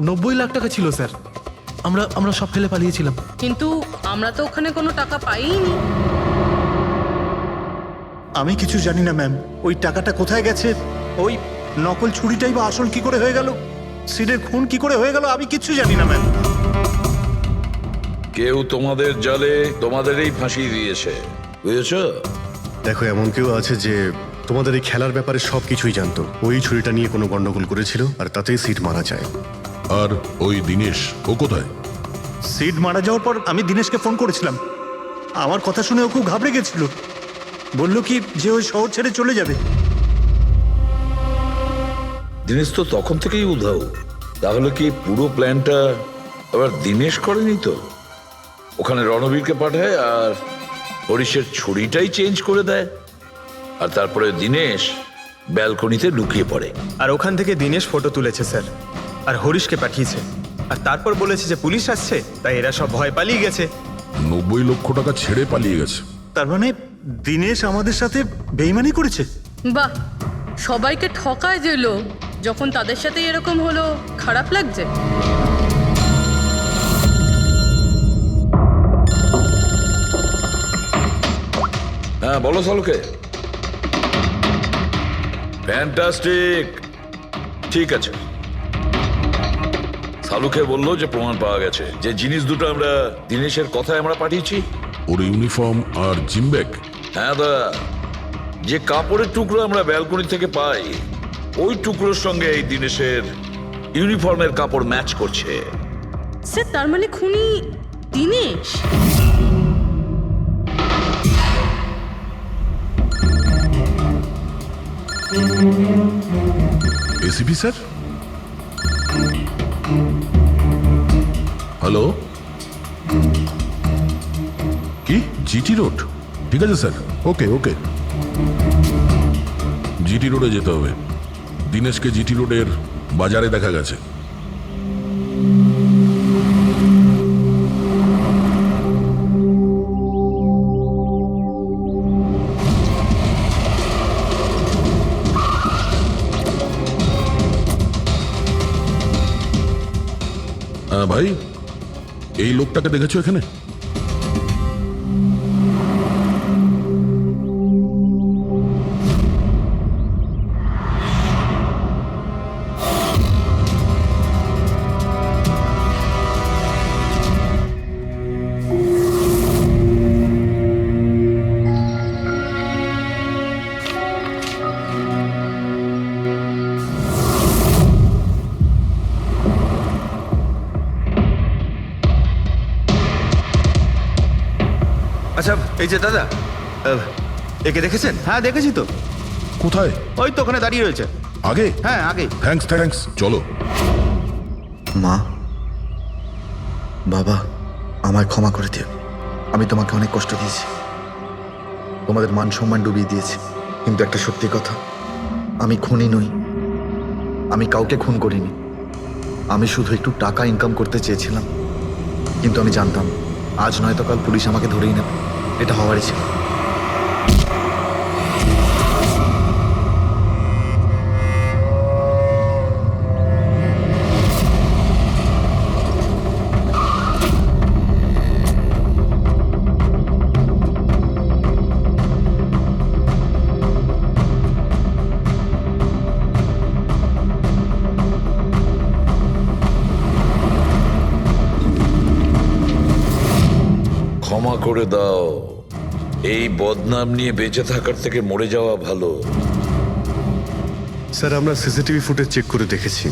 90 লাখ টাকা ছিল স্যার। আমরা সব ফেলে পালিয়েছিলাম। কিন্তু আমরা তো ওখানে কোনো টাকা পাইনি। আমি কিছু জানি না ম্যাম, ওই টাকাটা কোথায় গেছে, ওই নকল ছুরিটাই বা আসল কি করে হয়ে গেল, সিডের খুন কি করে হয়ে গেল, আমি কিচ্ছু জানি না ম্যাম। কেউ তোমাদের জালে তোমাদেরই ফাঁসিয়ে দিয়েছে, বুঝেছ? দেখো, এমন কেউ আছে যে তোমাদের এই খেলার ব্যাপারে সব কিছুই জানতো, ওই ছুরিটা নিয়ে কোনো গন্ডগোল করেছিল আর তাতেই সিট মারা যায়। আর ওই দিনেশ, ও কোথায়? সিড মারা যাওয়ার পর আমি দিনেশকে ফোন করেছিলাম, আমার কথা শুনে ও খুব ঘাবড়ে গেছিল, বললো কি যে ওই শহর ছেড়ে চলে যাবে। দিনেশ তো তখন থেকেই উধাও। তাহলে কি পুরো প্ল্যানটা আবার দিনেশ করেনি তো? ওখানে রণবীরকে পাঠায় আর হরিশের ছুরিটাই চেঞ্জ করে দেয়, আর তারপরে দিনেশ ব্যালকনিতে লুকিয়ে পড়ে। আর ওখান থেকে দিনেশ ফটো তুলেছে স্যার, আর হরিশকে পাঠিয়েছে, আর তারপর বলেছে যে পুলিশ আসছে, তাই এরা সব ভয় পালিয়ে গেছে। 90 লক্ষ টাকা ছেড়ে পালিয়ে গেছে। তার মানে দিনেশ আমাদের সাথে বেইমানি করেছে। বাহ, সবাইকে ঠকায় যে লোক, যখন তাদের সাথে এরকম হলো খারাপ লাগছে। হ্যাঁ বলো সালুকে। ফ্যান্টাস্টিক, ঠিক আছে। সালুকে বললো যে প্রমাণ পাওয়া গেছে, যে জিনিস দুটো আমরা দিনেশের কথায় আমরা পাঠিয়েছি, ওর ইউনিফর্ম আর জিম ব্যাগ। হ্যাঁ দা, যে কাপড়ের টুকরো আমরা ব্যালকনি থেকে পাই, ওই টুকরোর সঙ্গে এই দিনেশের ইউনিফর্মের কাপড় ম্যাচ করছে। স্যার, তার মানে খুনি দিনেশ? এসিপি স্যার, হ্যালো, কি জিটি রোড? ঠিক আছে স্যার, ওকে ওকে। জিটি রোডে যেতে হবে। দিনেশকে জিটি রোডের বাজারে দেখা গেছে। ভাই, এই লোকটাকে দেখেছো এখানে? আচ্ছা, এই যে দাদা, একে দেখেছেন? হ্যাঁ দেখেছি তো। কোথায়? ওই তো ওখানে দাঁড়িয়ে রয়েছে। আগে? হ্যাঁ আগে। থ্যাঙ্কস থ্যাঙ্কস, চলো। মা, বাবা, আমায় ক্ষমা করে দিও। আমি তোমাকে অনেক কষ্ট দিয়েছি, তোমাদের মান সম্মান ডুবিয়ে দিয়েছি, কিন্তু একটা সত্যি কথা, আমি খুনি নই, আমি কাউকে খুন করিনি। আমি শুধু একটু টাকা ইনকাম করতে চেয়েছিলাম, কিন্তু আমি জানতাম আজ নয়তো কাল পুলিশ আমাকে ধরেই নেবে, এটা হওয়ারই ছিল। ক্ষমা করে দাও। এই বদনাম নিয়ে বেঁচে থাকার থেকে মরে যাওয়া ভালো। স্যার আমরা সিসিটিভি ফুটেজ চেক করে দেখেছি,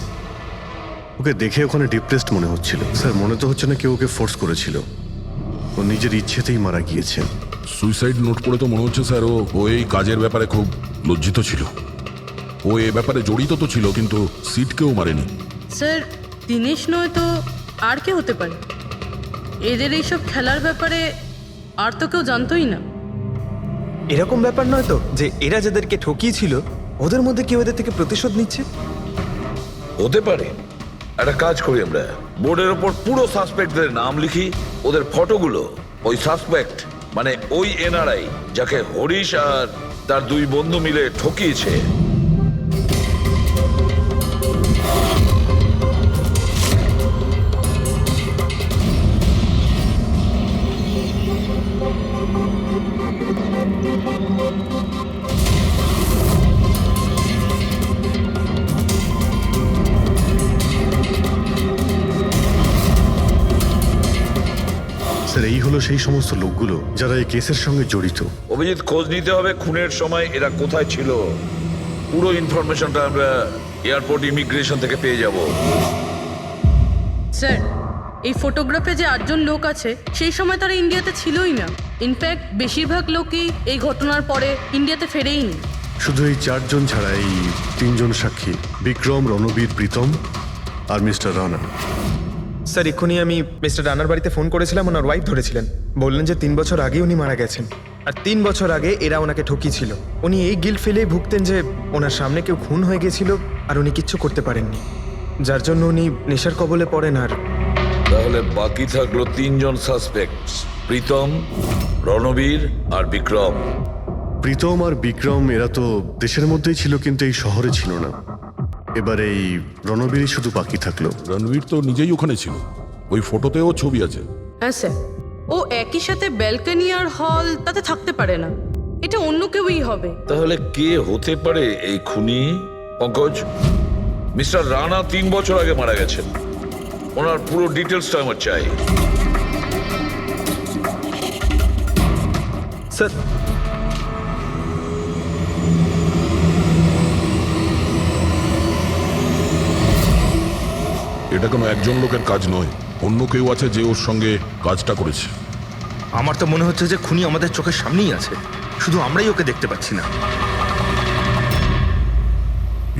ওকে দেখে ওখানে ডিপ্রেসড মনে হচ্ছিল। স্যার মনে তো হচ্ছে না কেউ ওকে ফোর্স করেছিল, ও নিজের ইচ্ছেতেই মারা গিয়েছে। সুইসাইড নোট পড়ে তো মনে হচ্ছে স্যার ও এই কাজের ব্যাপারে খুব লজ্জিত ছিল। ও এ ব্যাপারে জড়িত তো ছিল, কিন্তু সিটকেও মারেনি। স্যার দিনেশ নয় তো আর কে হতে পারে? এদের এইসব খেলার ব্যাপারে আর তো কেউ জানতোই না। এরকম ব্যাপার নয় তো যে এরা যাদেরকে ঠকিয়েছিল ওদের মধ্যে কেউ এদের থেকে প্রতিশোধ নিচ্ছে? হতে পারে। একটা কাজ করি, আমরা বোর্ডের ওপর পুরো সাসপেক্টদের নাম লিখি, ওদের ফটোগুলো ওই সাসপেক্ট মানে ওই এনআরআই যাকে হরিশ আর তার দুই বন্ধু মিলে ঠকিয়েছে স্যার এই হলো সেই সমস্ত লোকগুলো যারা এই কেসের সঙ্গে জড়িত। অভিজিৎ, খোঁজ নিতে হবে খুনের সময় এরা কোথায় ছিল। পুরো ইনফরমেশনটা আমরা এয়ারপোর্ট ইমিগ্রেশন থেকে পেয়ে যাব। স্যার এই ফটোগ্রাফে যে 8 জন লোক আছে সেই সময় তারা ইন্ডিয়াতে ছিলই না। ইনফ্যাক্ট বেশিরভাগ লোকই এই ঘটনার পরে ইন্ডিয়াতে ফেরেইনি। শুধু এই 4 জন ছাড়া এই 3 জন সাক্ষী, বিক্রম, রণবীর, প্রীতম আর মিস্টার রানা। স্যার এক্ষুনি আমি মিস্টার রানার বাড়িতে ফোন করেছিলাম, ওনার ওয়াইফ ধরেছিলেন। বললেন যে 3 বছর আগে উনি মারা গেছেন, আর 3 বছর আগে এরা ওনাকে ঠকিয়েছিল। উনি এই গিল্ট ফিলেই ভুগতেন যে ওনার সামনে কেউ খুন হয়ে গেছিল আর উনি কিচ্ছু করতে পারেননি, যার জন্য উনি নেশার কবলে পড়েন। আর তাহলে বাকি থাকলো 3 জন সাসপেক্ট, প্রীতম, রণবীর আর বিক্রম। প্রীতম আর বিক্রম এরা তো দেশের মধ্যেই ছিল, কিন্তু এই শহরে ছিল না। এবার এই রণবীরই শুধু বাকি থাকলো। রণবীর তো নিজেই ওখানে ছিল, ওই ফটোতেও ছবি আছে। হ্যাঁ স্যার, ও একই সাথে ব্যালকনি আর হল তাতে থাকতে পারে না, এটা অন্য কেউই হবে। তাহলে কে হতে পারে এই খুনি? পঙ্কজ, মিস্টার রানা 3 বছর আগে মারা গেছেন, ওনার পুরো ডিটেলসটা আমার চাই। স্যার এটা কোনো একজন লোকের কাজ নয়, অন্য কেউ আছে যে ওর সঙ্গে কাজটা করেছে। আমার তো মনে হচ্ছে যে খুনি আমাদের চোখের সামনেই আছে, শুধু আমরাই ওকে দেখতে পাচ্ছি না।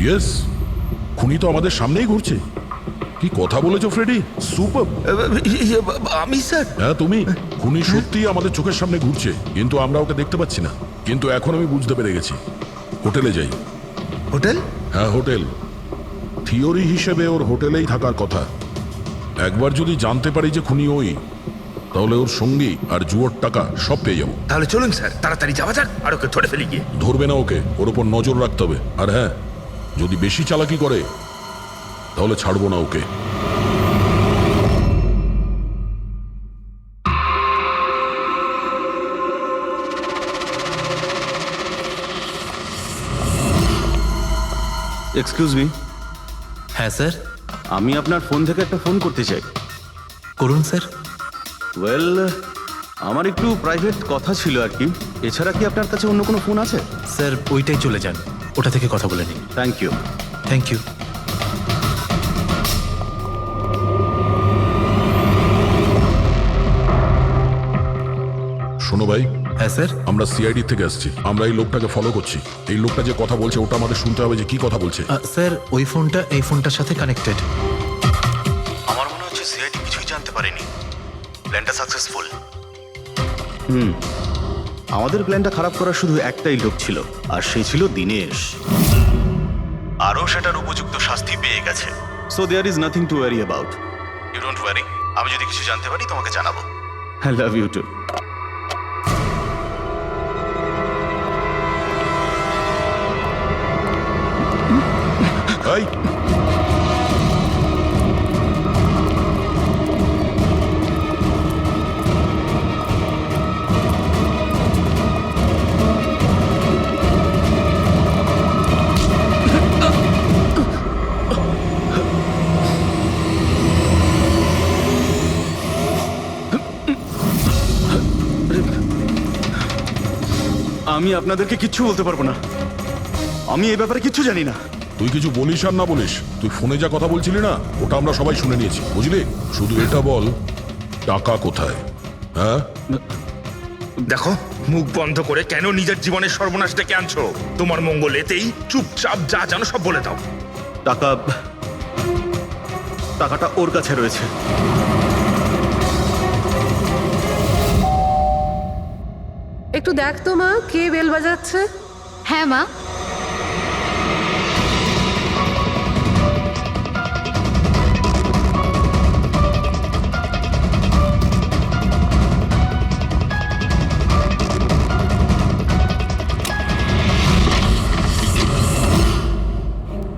ইয়েস, খুনি তো আমাদের সামনেই ঘুরছে। কি কথা বলেছো ফ্রেডি, সুপার। আমি স্যার? হ্যাঁ তুমি। খুনি সত্যিই আমাদের চোখের সামনে ঘুরছে, কিন্তু আমরা ওকে দেখতে পাচ্ছি না। কিন্তু এখন আমি বুঝতে পেরে গেছি। হোটেলে যাই। হোটেল? হ্যাঁ হোটেল। থিওরি হিসেবে ওর হোটেলেই থাকার কথা। একবার যদি জানতে পারি যে খুনি ওই, তাহলে ওর সঙ্গী আর জুয়োর টাকা সব পেয়ে যাবো। তাহলে চলুন স্যার, তাড়াতাড়ি যাওয়া যাক আর ওকে ধরে ফেলি গিয়ে। ধরবে না ওকে, ওর ওপর নজর রাখতে হবে। আর হ্যাঁ, যদি বেশি চালাকি করে তাহলে ছাড়বো না ওকে। Excuse me. হ্যাঁ স্যার। আমি আপনার ফোন থেকে একটা ফোন করতে চাই। করুন স্যার। ওয়েল, আমার একটু প্রাইভেট কথা ছিল আর কি। এছাড়া কি আপনার কাছে অন্য কোনো ফোন আছে? স্যার ওইটাই চলে যান, ওটা থেকে কথা বলে নিন। Thank you. Thank you. শোনো ভাই। হ্যাঁ স্যার। আমরা সিআইডি থেকে আসছি, আমরা এই লোকটাকে ফলো করছি। এই লোকটা যে কথা বলছে ওটা আমাদের শুনতে হবে যে কি কথা বলছে। স্যার ওই ফোনটা এই ফোনটার সাথে কানেক্টেড। আমার মনে হচ্ছে সিআইডি কিছুই জানতে পারেনি। প্ল্যানটা সাকসেসফুল। আমাদের প্ল্যানটা খারাপ করার শুধু একটাই লোক ছিল, আর সে ছিল দিনেশ। আরও সেটার উপযুক্ত শাস্তি পেয়ে গেছে। So there is nothing to worry about. You don't worry. আমি যদি কিছু জানতে পারি তোমাকে জানাবো। I love you too. এই আমি আপনাদেরকে কিচ্ছু বলতে পারবো না, আমি এই ব্যাপারে কিচ্ছু জানি না। তুই কিছু বলিস আর না বলিস, তুই ফোনে যা কথা বলছিলি না ওটা আমরা সবাই শুনে নিয়েছি, বুঝলি? শুধু এটা বল, টাকা কোথায়? হ্যাঁ, দেখো, মুখ বন্ধ করে কেন নিজের জীবনের সর্বনাশ ডেকে আনছো? তোমার মঙ্গল এতেই, চুপচাপ যা জানো সব বলে দাও। টাকাটা ওর কাছে রয়েছে। একটু দেখ তো মা, কে বেল বাজাচ্ছে? হ্যাঁ মা।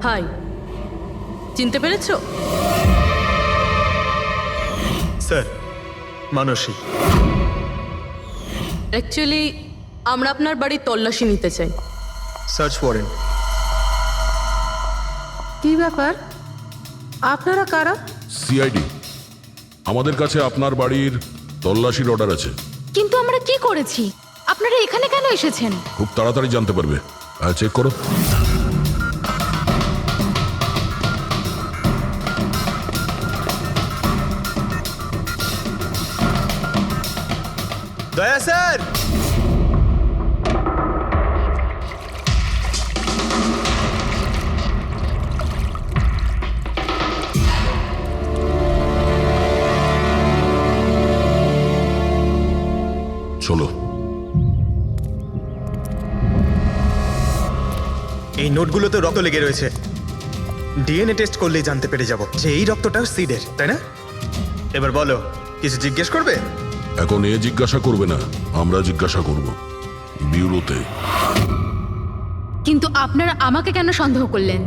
হাই, চিনতে পেরেছো? স্যার, মানসী। অ্যাকচুয়ালি আমরা আপনার বাড়ির তল্লাশি নিতে চাই। Search warrant. কি ব্যাপার, আপনারা কারা? সিআইডি, আমাদের কাছে আপনার বাড়ির তল্লাশির অর্ডার আছে। কিন্তু আমরা কি করেছি? আপনারা এখানে কেন এসেছেন? খুব তাড়াতাড়ি জানতে পারবে। চেক করো। দয়া স্যার। চলো। এই নোটগুলোতে রক্ত লেগে রয়েছে। ডিএনএ টেস্ট করলেই জানতে পেরে যাব যে এই রক্তটা সিডের, তাই না? এবার বলো, কিছু জিজ্ঞেস করবে? এখন এ জিজ্ঞাসা করবে না, আমরা জিজ্ঞাসা করব বিউরোতে। কিন্তু আপনারা আমাকে কেন সন্দেহ করলেন?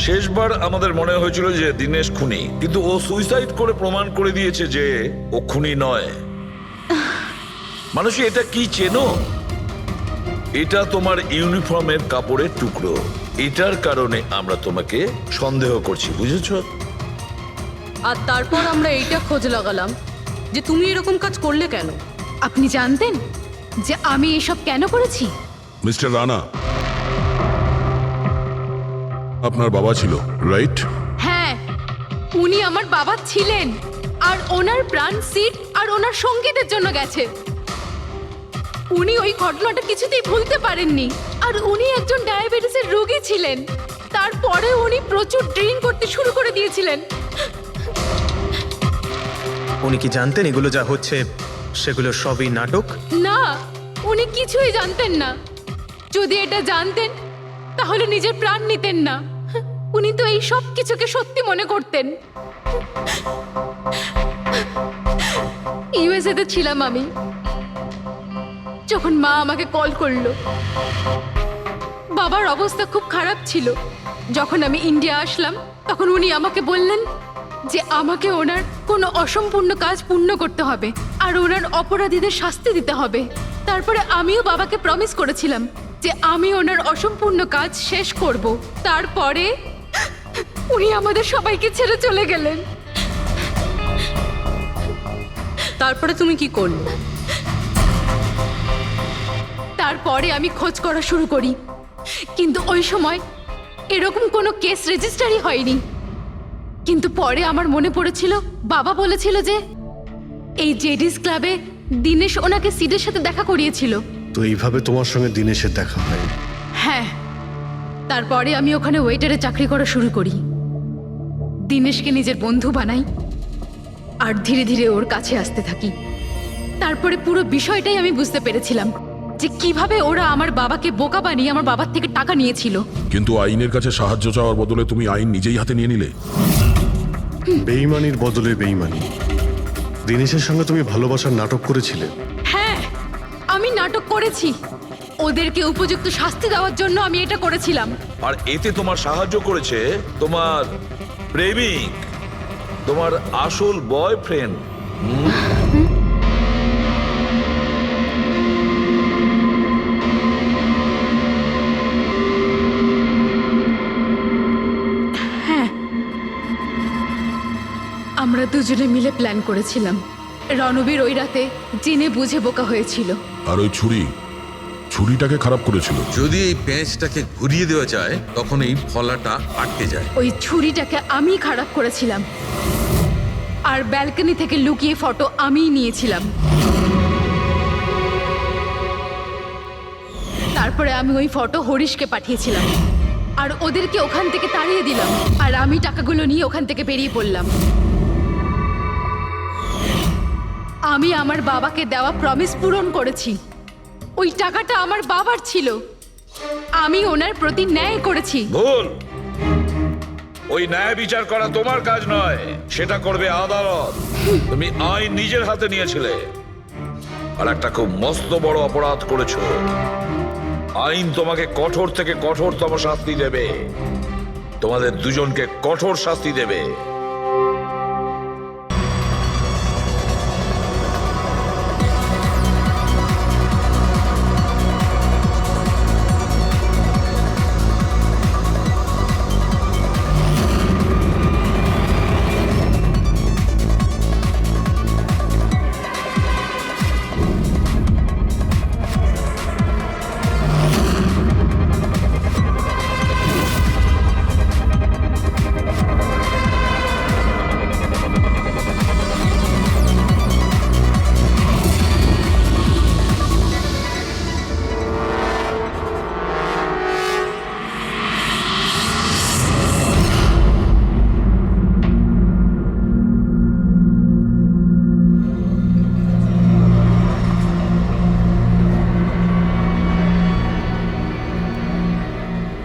শেষবার আমাদের মনে হয়েছিল যে দিনেশ খুনি, কিন্তু ও সুইসাইড করে প্রমাণ করে দিয়েছে যে ও খুনি নয়। মানুষ, এটা কি চেনো? এটা তোমার ইউনিফর্মের কাপড়ের টুকরো। এটার কারণে আমরা তোমাকে সন্দেহ করছি, বুঝেছো? আর তারপর আমরা এইটা খোঁজ লাগালাম যে তুমি এরকম কাজ করলে কেন। আপনি জানতেন যে আমি এসব কেন করেছি? মিস্টার রানা, আপনার বাবা ছিল, রাইট? হ্যাঁ, উনি আমার বাবা ছিলেন, আর ওনার প্রাণ সিট আর ওনার সঙ্গীতের জন্য গেছে। উনি ওই ঘটনাটা কিছুতেই ভুলতে পারেননি। আর উনি একজন ডায়াবেটিসের রোগী ছিলেন। তারপরে উনি প্রচুর ড্রিঙ্ক করতে শুরু করে দিয়েছিলেন। উনি কি জানতেন এগুলো যা হচ্ছে সেগুলো সবই নাটক? না, উনি কিছুই জানতেন না। যদি এটা জানতেন তাহলে নিজের প্রাণ নিতেন না। উনি তো এই সব কিছুকে সত্যি মনে করতেন। ইউএসএতে ছিলাম আমি, যখন মা আমাকে কল করলো। বাবার অবস্থা খুব খারাপ ছিল। যখন আমি ইন্ডিয়া আসলাম তখন উনি আমাকে বললেন যে আমাকে ওনার কোনো অসম্পূর্ণ কাজ পূর্ণ করতে হবে আর ওনার অপরাধীদের শাস্তি দিতে হবে। তারপরে আমিও বাবাকে প্রমিস করেছিলাম যে আমি ওনার অসম্পূর্ণ কাজ শেষ করব। তারপরে উনি আমাদের সবাইকে ছেড়ে চলে গেলেন। তারপরে তুমি কি করলে? তারপরে আমি খোঁজ করা শুরু করি, কিন্তু ওই সময় এরকম কোনো কেস রেজিস্টারই হয়নি। কিন্তু পরে আমার মনে পড়েছিল, বাবা বলেছিল যে এই জেডিস ক্লাবে দিনেশ ওনাকে সিডের সাথে দেখা করিয়েছিল। তো এইভাবে তোমার সঙ্গে দিনেশের দেখা হয়? হ্যাঁ, তারপরে আমি ওখানে ওয়েটারে চাকরি করা শুরু করি। দিনেশকে নিজের বন্ধু বানাই আর ধীরে ধীরে ওর কাছে আসতে থাকি। তারপরে পুরো বিষয়টাই আমি বুঝতে পেরেছিলাম যে কিভাবে ওরা আমার বাবাকে বোকা বানিয়ে আমার বাবার থেকে টাকা নিয়েছিল। কিন্তু আইনের কাছে সাহায্য চাওয়ার বদলে তুমি আইন নিজেই হাতে নিয়ে নিলে। বেইমানির বদলে বেইমানি। দিনেশের সঙ্গে তুমি ভালোবাসার নাটক করেছিলে। হ্যাঁ, আমি নাটক করেছি। ওদেরকে উপযুক্ত শাস্তি দেওয়ার জন্য আমি এটা করেছিলাম। আর এতে তোমার সাহায্য করেছে তোমার প্রেমিক, তোমার আসল বয়ফ্রেন্ড। আমরা দুজনে মিলে প্ল্যান করেছিলাম। রণবীর ওই রাতে জেনে বুঝে বোকা হয়েছিল। আর ওই ছুরি ছুরিটাকে খারাপ করেছিল? যদি এই পেঁচটাকে ঘুরিয়ে দেওয়া যায় তখন এই ফলাটা আটকে যায়। ওই ছুরিটাকে আমি খারাপ করেছিলাম, আর ব্যালকনি থেকে লুকিয়ে ফটো আমিই নিয়েছিলাম। তারপরে আমি ওই ফটো হরিশকে পাঠিয়েছিলাম, আর ওদেরকে ওখান থেকে তাড়িয়ে দিলাম, আর আমি টাকাগুলো নিয়ে ওখান থেকে বেরিয়ে পড়লাম। আমি আমার বাবাকে দেওয়া প্রমিস পূরণ করেছি। ওই টাকাটা আমার বাবার ছিল, আমি ওনার প্রতি ন্যায় করেছি। ভুল। ওই ন্যায় বিচার করা তোমার কাজ নয়, সেটা করবে আদালত। তুমি আইন নিজের হাতে নিয়েছিলে, আর একটা খুব মস্ত বড় অপরাধ করেছো। আইন তোমাকে কঠোর থেকে কঠোরতম শাস্তি দেবে, তোমাদের দুজনকে কঠোর শাস্তি দেবে।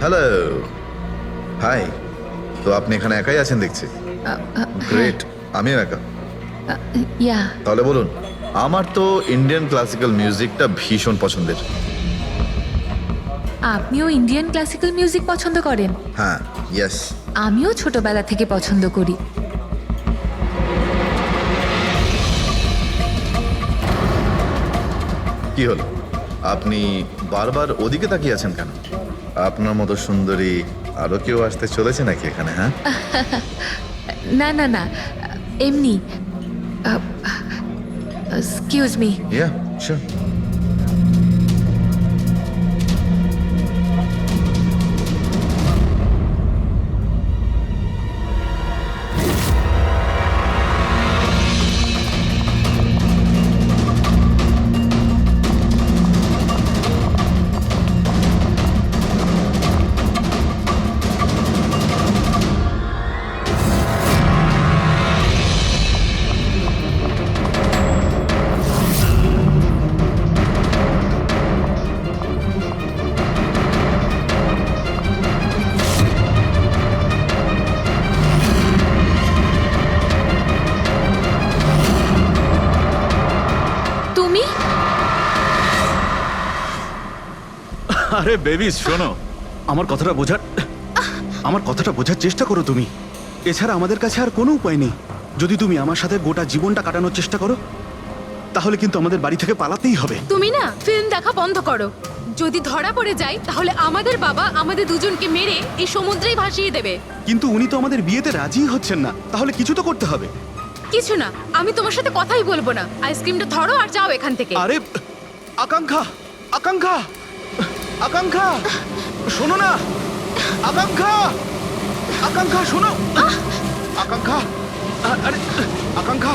Hello, hi. তো আপনি এখানে একাই আছেন দেখছি। গ্রেট, আমিও একা। ইয়া, তাহলে বলুন। আমার তো ইন্ডিয়ান ক্লাসিক্যাল মিউজিকটা ভীষণ পছন্দের। আপনিও ইন্ডিয়ান ক্লাসিক্যাল মিউজিক পছন্দ করেন? হ্যাঁ, ইয়েস। আমিও ছোটবেলা থেকে পছন্দ করি। কি হলো, আপনি বারবার ওদিকে তাকিয়ে আছেন কেন? আপনার মতো সুন্দরী আরো কেউ আসতে চলেছে নাকি এখানে? হ্যাঁ, না না না, এমনি। Excuse me. Yeah, sure. আরে বেবিস, শোনো, আমার কথাটা বোঝার চেষ্টা করো তুমি। এছাড়া আমাদের কাছে আর কোনো উপায় নেই। যদি তুমি আমার সাথে গোটা জীবনটা কাটানোর চেষ্টা করো, তাহলে কিন্তু আমাদের বাড়ি থেকে পালাতেই হবে। তুমি না ফিল্ম দেখা বন্ধ করো। যদি ধরা পড়ে যায় তাহলে আমাদের বাবা আমাদের দুজনকে মেরে এই সমুদ্রেই ভাসিয়ে দেবে। কিন্তু উনি তো আমাদের বিয়েতে রাজি হচ্ছেন না, তাহলে কিছু তো করতে হবে। কিছু না, আমি তোমার সাথে কথাই বলবো না। আইসক্রিমটা ধরো আর যাও এখান থেকে। আরে আকাঙ্ক্ষা, আকাঙ্ক্ষা, আকাঙ্ক্ষা, শোনো না। আকাঙ্ক্ষা, আকাঙ্ক্ষা, শোনো। আকাঙ্ক্ষা, আরে আকাঙ্ক্ষা,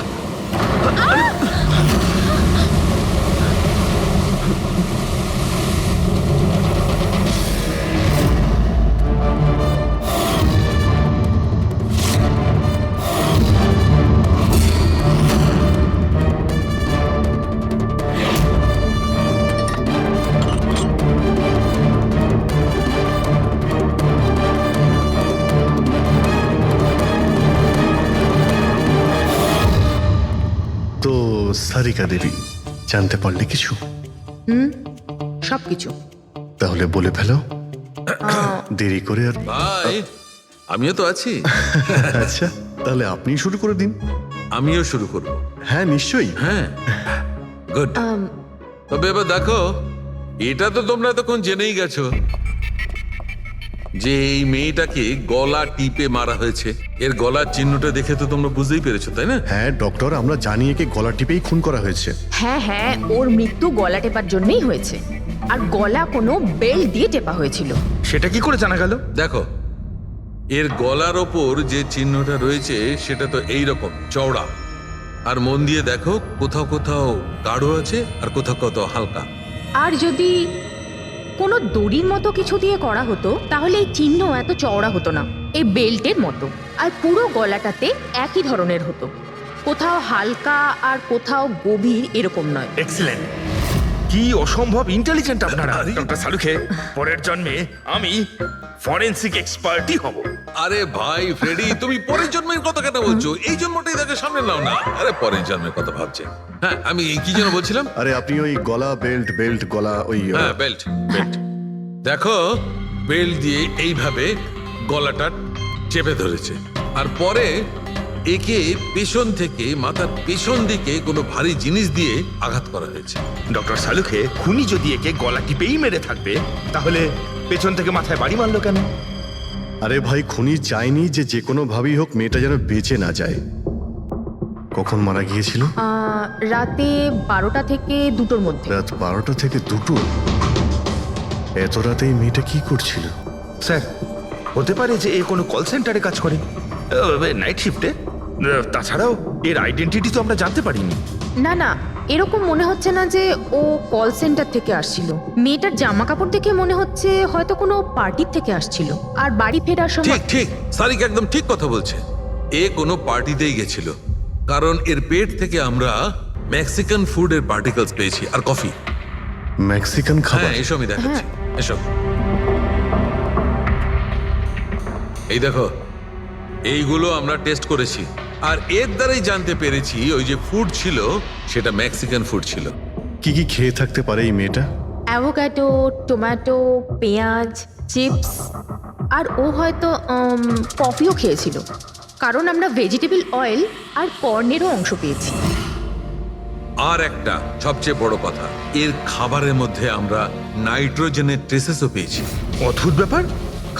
সারিকা দেবী, জানতে পারলে কিছু? সবকিছু। তাহলে বলে ফেলো, দেরি করে আর। ভাই, আমিও তো আছি। আচ্ছা, তাহলে আপনি শুরু করে দিন। আমিও শুরু করব। হ্যাঁ, নিশ্চয়ই। হ্যাঁ, গুড। তবে এবার দেখো, এটা তো তোমরা তখন জেনেই গেছো যে এই মেয়েটাকে গলা টিপে মারা হয়েছে। এর গলার চিহ্নটা দেখে তো তোমরা বুঝতেই পেরেছো, তাই না? হ্যাঁ ডক্টর, আমরা জানি একে গলা টিপেই খুন করা হয়েছে। হ্যাঁ হ্যাঁ, ওর মৃত্যু গলা টেপার জন্যই হয়েছে। আর গলা কোনো বেল্ট দিয়ে টেপা হয়েছিল। সেটা কি করে জানা গেল? দেখো, এর গলার ওপর যে চিহ্নটা রয়েছে সেটা তো এই রকম চওড়া, আর মন দিয়ে দেখো কোথাও কোথাও গাঢ় আছে আর কোথাও কোথাও হালকা। আর যদি কোনো দড়ির মতো কিছু দিয়ে করা হতো তাহলে এই চিহ্ন এত চওড়া হতো না, এই বেল্টের মতো। আর পুরো গলাটাতে একই ধরনের হতো, কোথাও হালকা আর কোথাও গভীর, এরকম নয়। এক্সিলেন্ট! কি অসম্ভব ইন্টেলিজেন্ট আপনারা। ডক্টর সালুখে, পরের জন্মে আমি ফরেনসিক এক্সপার্টই হব। আরে ভাই ফ্রেডি, তুমি পরের জন্মের কথা কেন বলছো? এই জন্মটাই তাকে সামনে নাও না। আরে পরের জন্মের কথা ভাবছে। হ্যাঁ, আমি কি যেন বলছিলাম? আরে আপনি ওই গলা বেল্ট গলা ওই হ্যাঁ, বেল্ট। দেখো, বেল্ট দিয়ে এইভাবে গলাটা চেপে ধরেছে, আর পরে একে পেছন থেকে মাথার পেছন দিকে কোনো ভারী জিনিস দিয়ে আঘাত করা হয়েছে। ডক্টর সালুখে, খুনি যদি একে গলা টিপেই মেরে থাকবে তাহলে পেছন থেকে মাথায় বাড়ি মারলো কেন? আরে ভাই, খুনি চাইনি যে কোনো ভাবেই হোক মেয়েটা যেন বেঁচে না যায়। কখন মারা গিয়েছিল? রাতে 12টা থেকে 2টোর মধ্যে। রাত 12টা থেকে 2টো? এত রাতে এই মেয়েটা কি করছিল? স্যার, হতে পারে যে এ কোনো কল সেন্টারে কাজ করে, নাইট শিফটে। তাছাড়াও এর আইডেন্টিটি তো আমরা জানতে পারিনি। না না, এরকম মনে হচ্ছে না যে ও কল সেন্টার থেকে আসছিল। মেয়েটার জামা কাপড় দেখে মনে হচ্ছে হয়তো কোনো পার্টির থেকে আসছিল, আর বাড়ি ফেরার সময়। ঠিক ঠিক, সারিক একদম ঠিক কথা বলছে। এ কোনো পার্টিতেই গেছিল, কারণ এর পেট থেকে আমরা মেক্সিকান ফুডের পার্টিকেলস পেয়েছি আর কফি। মেক্সিকান খাবার? হ্যাঁ, এসবই দেখাচ্ছি, এসব। এই দেখো, এইগুলো আমরা টেস্ট করেছি, আর এর দ্বারাই জানতে পেরেছি ওই যে ফুড ছিল সেটা মেক্সিকান ফুড ছিল। কি কি খেয়ে থাকতে পারে এই মেয়েটা? অ্যাভোকাডো, টমেটো, পেঁয়াজ, চিপস, আর ও হয়তো কফিও খেয়েছিল, কারণ আমরা ভেজিটেবল অয়েল আর কর্নেরও অংশ পেয়েছি। আর একটা সবচেয়ে বড় কথা, এর খাবারের মধ্যে আমরা নাইট্রোজেনের ট্রেসেসও পেয়েছি। অদ্ভুত ব্যাপার,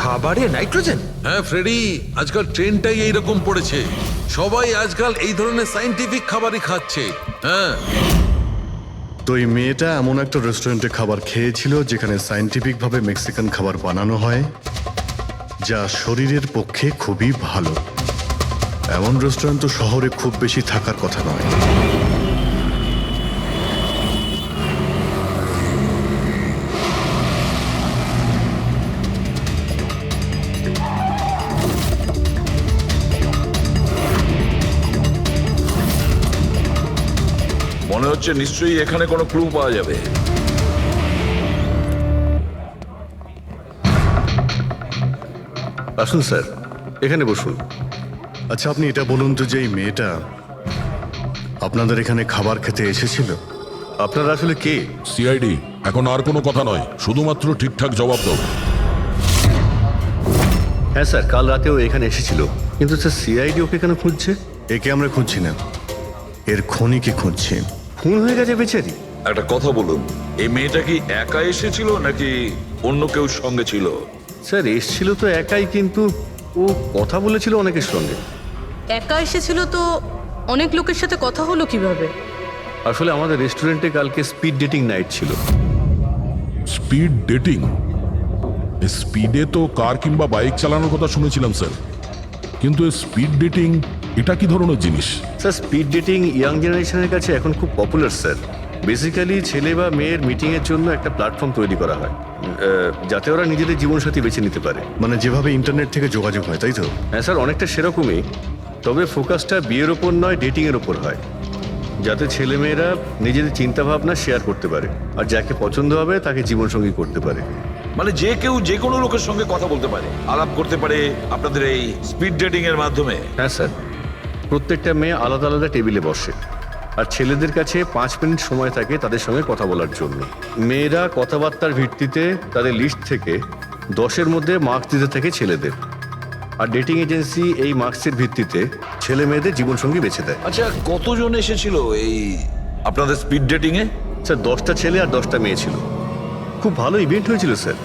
খাবারে নাইট্রোজেন! হ্যাঁ ফ্রেডি, আজকাল ট্রেনটাই এইরকম পড়েছে। সবাই আজকাল এই ধরনের সায়েন্টিফিক খাবারই খাচ্ছে। হ্যাঁ, তো এই মেয়েটা এমন একটা রেস্টুরেন্টে খাবার খেয়েছিল যেখানে সায়েন্টিফিক ভাবে মেক্সিকান খাবার বানানো হয়, যা শরীরের পক্ষে খুবই ভালো। এমন রেস্টুরেন্ট তো শহরে খুব বেশি থাকার কথা নয়। মনে হচ্ছে নিশ্চয়ই এখানে কোনো ক্লু পাওয়া যাবে। আসুন স্যার, এখানে বসুন। আচ্ছা, আপনি এটা বলুন তো যে এই মেয়েটা আপনাদের এখানে খাবার খেতে এসেছিল? আপনারা আসলে কে? সিআইডি। এখন আর কোনো কথা নয়, শুধুমাত্র ঠিকঠাক জবাব দাও। হ্যাঁ স্যার, কাল রাতেও এখানে এসেছিল, কিন্তু স্যার সিআইডি ওকে কেন খুঁজছে? একে আমরা খুঁজছি না, এর খনিকে খুঁজছি। খুন হয়ে গেছে বেচারি। একটা কথা বলুন, এই মেয়েটা কি একা এসেছিল নাকি অন্য কেউ সঙ্গে ছিল? স্যার এসেছিল তো একাই, কিন্তু ও কথা বলেছিল অনেকের সঙ্গে। একা এসেছিল তো অনেক লোকের সাথে কথা হলো কিভাবে? আসলে আমাদের রেস্টুরেন্টে কালকে স্পিড ডেটিং নাইট ছিল। Speed dating? স্পিডে তো কার কিংবা বাইক চালানোর কথা শুনেছিলাম স্যার, কিন্তু স্পিড ডেটিং এটা কি ধরনের জিনিস? স্যার স্পিড ডেটিং ইয়াং জেনারেশনের কাছে এখন খুব পপুলার স্যার। বেসিক্যালি ছেলে বা মেয়ের মিটিংয়ের জন্য একটা প্ল্যাটফর্ম তৈরি করা হয়, যাতে ওরা নিজেদের জীবনসাথী বেছে নিতে পারে। মানে যেভাবে ইন্টারনেট থেকে যোগাযোগ হয়, তাই তো? হ্যাঁ স্যার, অনেকটা সেরকমই, তবে ফোকাসটা বিয়ের ওপর নয়, ডেটিংয়ের ওপর হয়, যাতে ছেলেমেয়েরা নিজেদের চিন্তাভাবনা শেয়ার করতে পারে আর যাকে পছন্দ হবে তাকে জীবনসঙ্গী করতে পারে। মানে যে কেউ যে কোনো লোকের সঙ্গে কথা বলতে পারে, আলাপ করতে পারে আপনাদের এই স্পিড ডেটিং এর মাধ্যমে? হ্যাঁ স্যার, প্রত্যেকটা মেয়ে আলাদা আলাদা টেবিলে বসে, আর ছেলেদের কাছে 5 মিনিট সময় থাকে তাদের সঙ্গে কথা বলার জন্য। মেয়েরা কথাবার্তার ভিত্তিতে তাদের লিস্ট থেকে 10-এর মধ্যে মার্কস দিতে থাকে ছেলেদের, আর ডেটিং এজেন্সি এই মার্কসের ভিত্তিতে ছেলে মেয়েদের জীবনসঙ্গী বেছে দেয়। আচ্ছা, কতজন এসেছিল এই আপনাদের স্পিড ডেটিং এ? স্যার 10টা ছেলে আর 10টা মেয়ে ছিল। খুব ভালো ইভেন্ট হয়েছিল স্যার।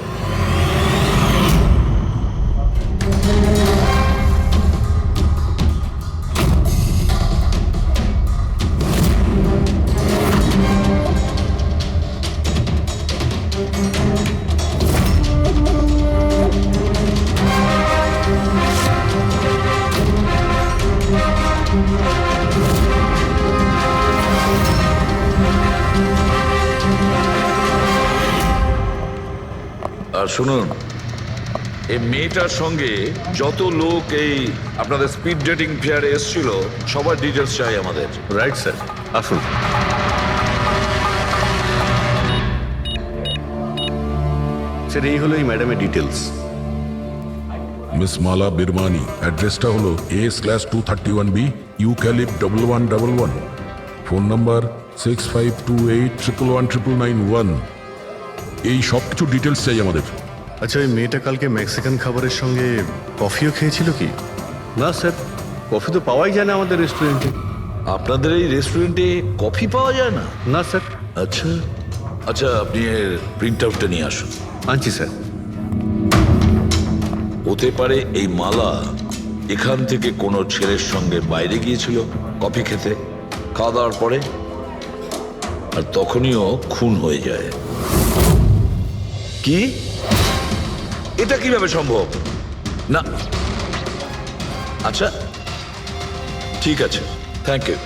আর শুনুন, এই মেয়েটার সঙ্গে যত লোক এই আপনাদের স্পিড ডেটিং ফেয়ারে এসেছিল সবার ডিটেলস চাই আমাদের। রাইট স্যার, আসুন। স্যার এই হলো এই ম্যাডামের ডিটেলস। মিস মালা বিরমানি, অ্যাড্রেসটা হলো A/231B ইউক্যালিপ 1111, ফোন নাম্বার 6528119991। এই সব কিছু ডিটেলস চাই আমাদের। আচ্ছা, ওই মেয়েটা কালকে মেক্সিকান খাবারের সঙ্গে কফিও খেয়েছিল কি? না স্যার, কফি তো পাওয়াই যায় না আমাদের রেস্টুরেন্টে। আপনাদের এই রেস্টুরেন্টে কফি পাওয়া যায় না? না স্যার। আচ্ছা আচ্ছা, আপনি এর প্রিন্ট আউটটা নিয়ে আসুন। আনছি স্যার। হতে পারে এই মালা এখান থেকে কোনো ছেলের সঙ্গে বাইরে গিয়েছিল কফি খেতে, খাওয়া দাওয়ার পরে, আর তখনইও খুন হয়ে যায়। কি? এটা কিভাবে সম্ভব? না, আচ্ছা ঠিক আছে, থ্যাংক ইউ।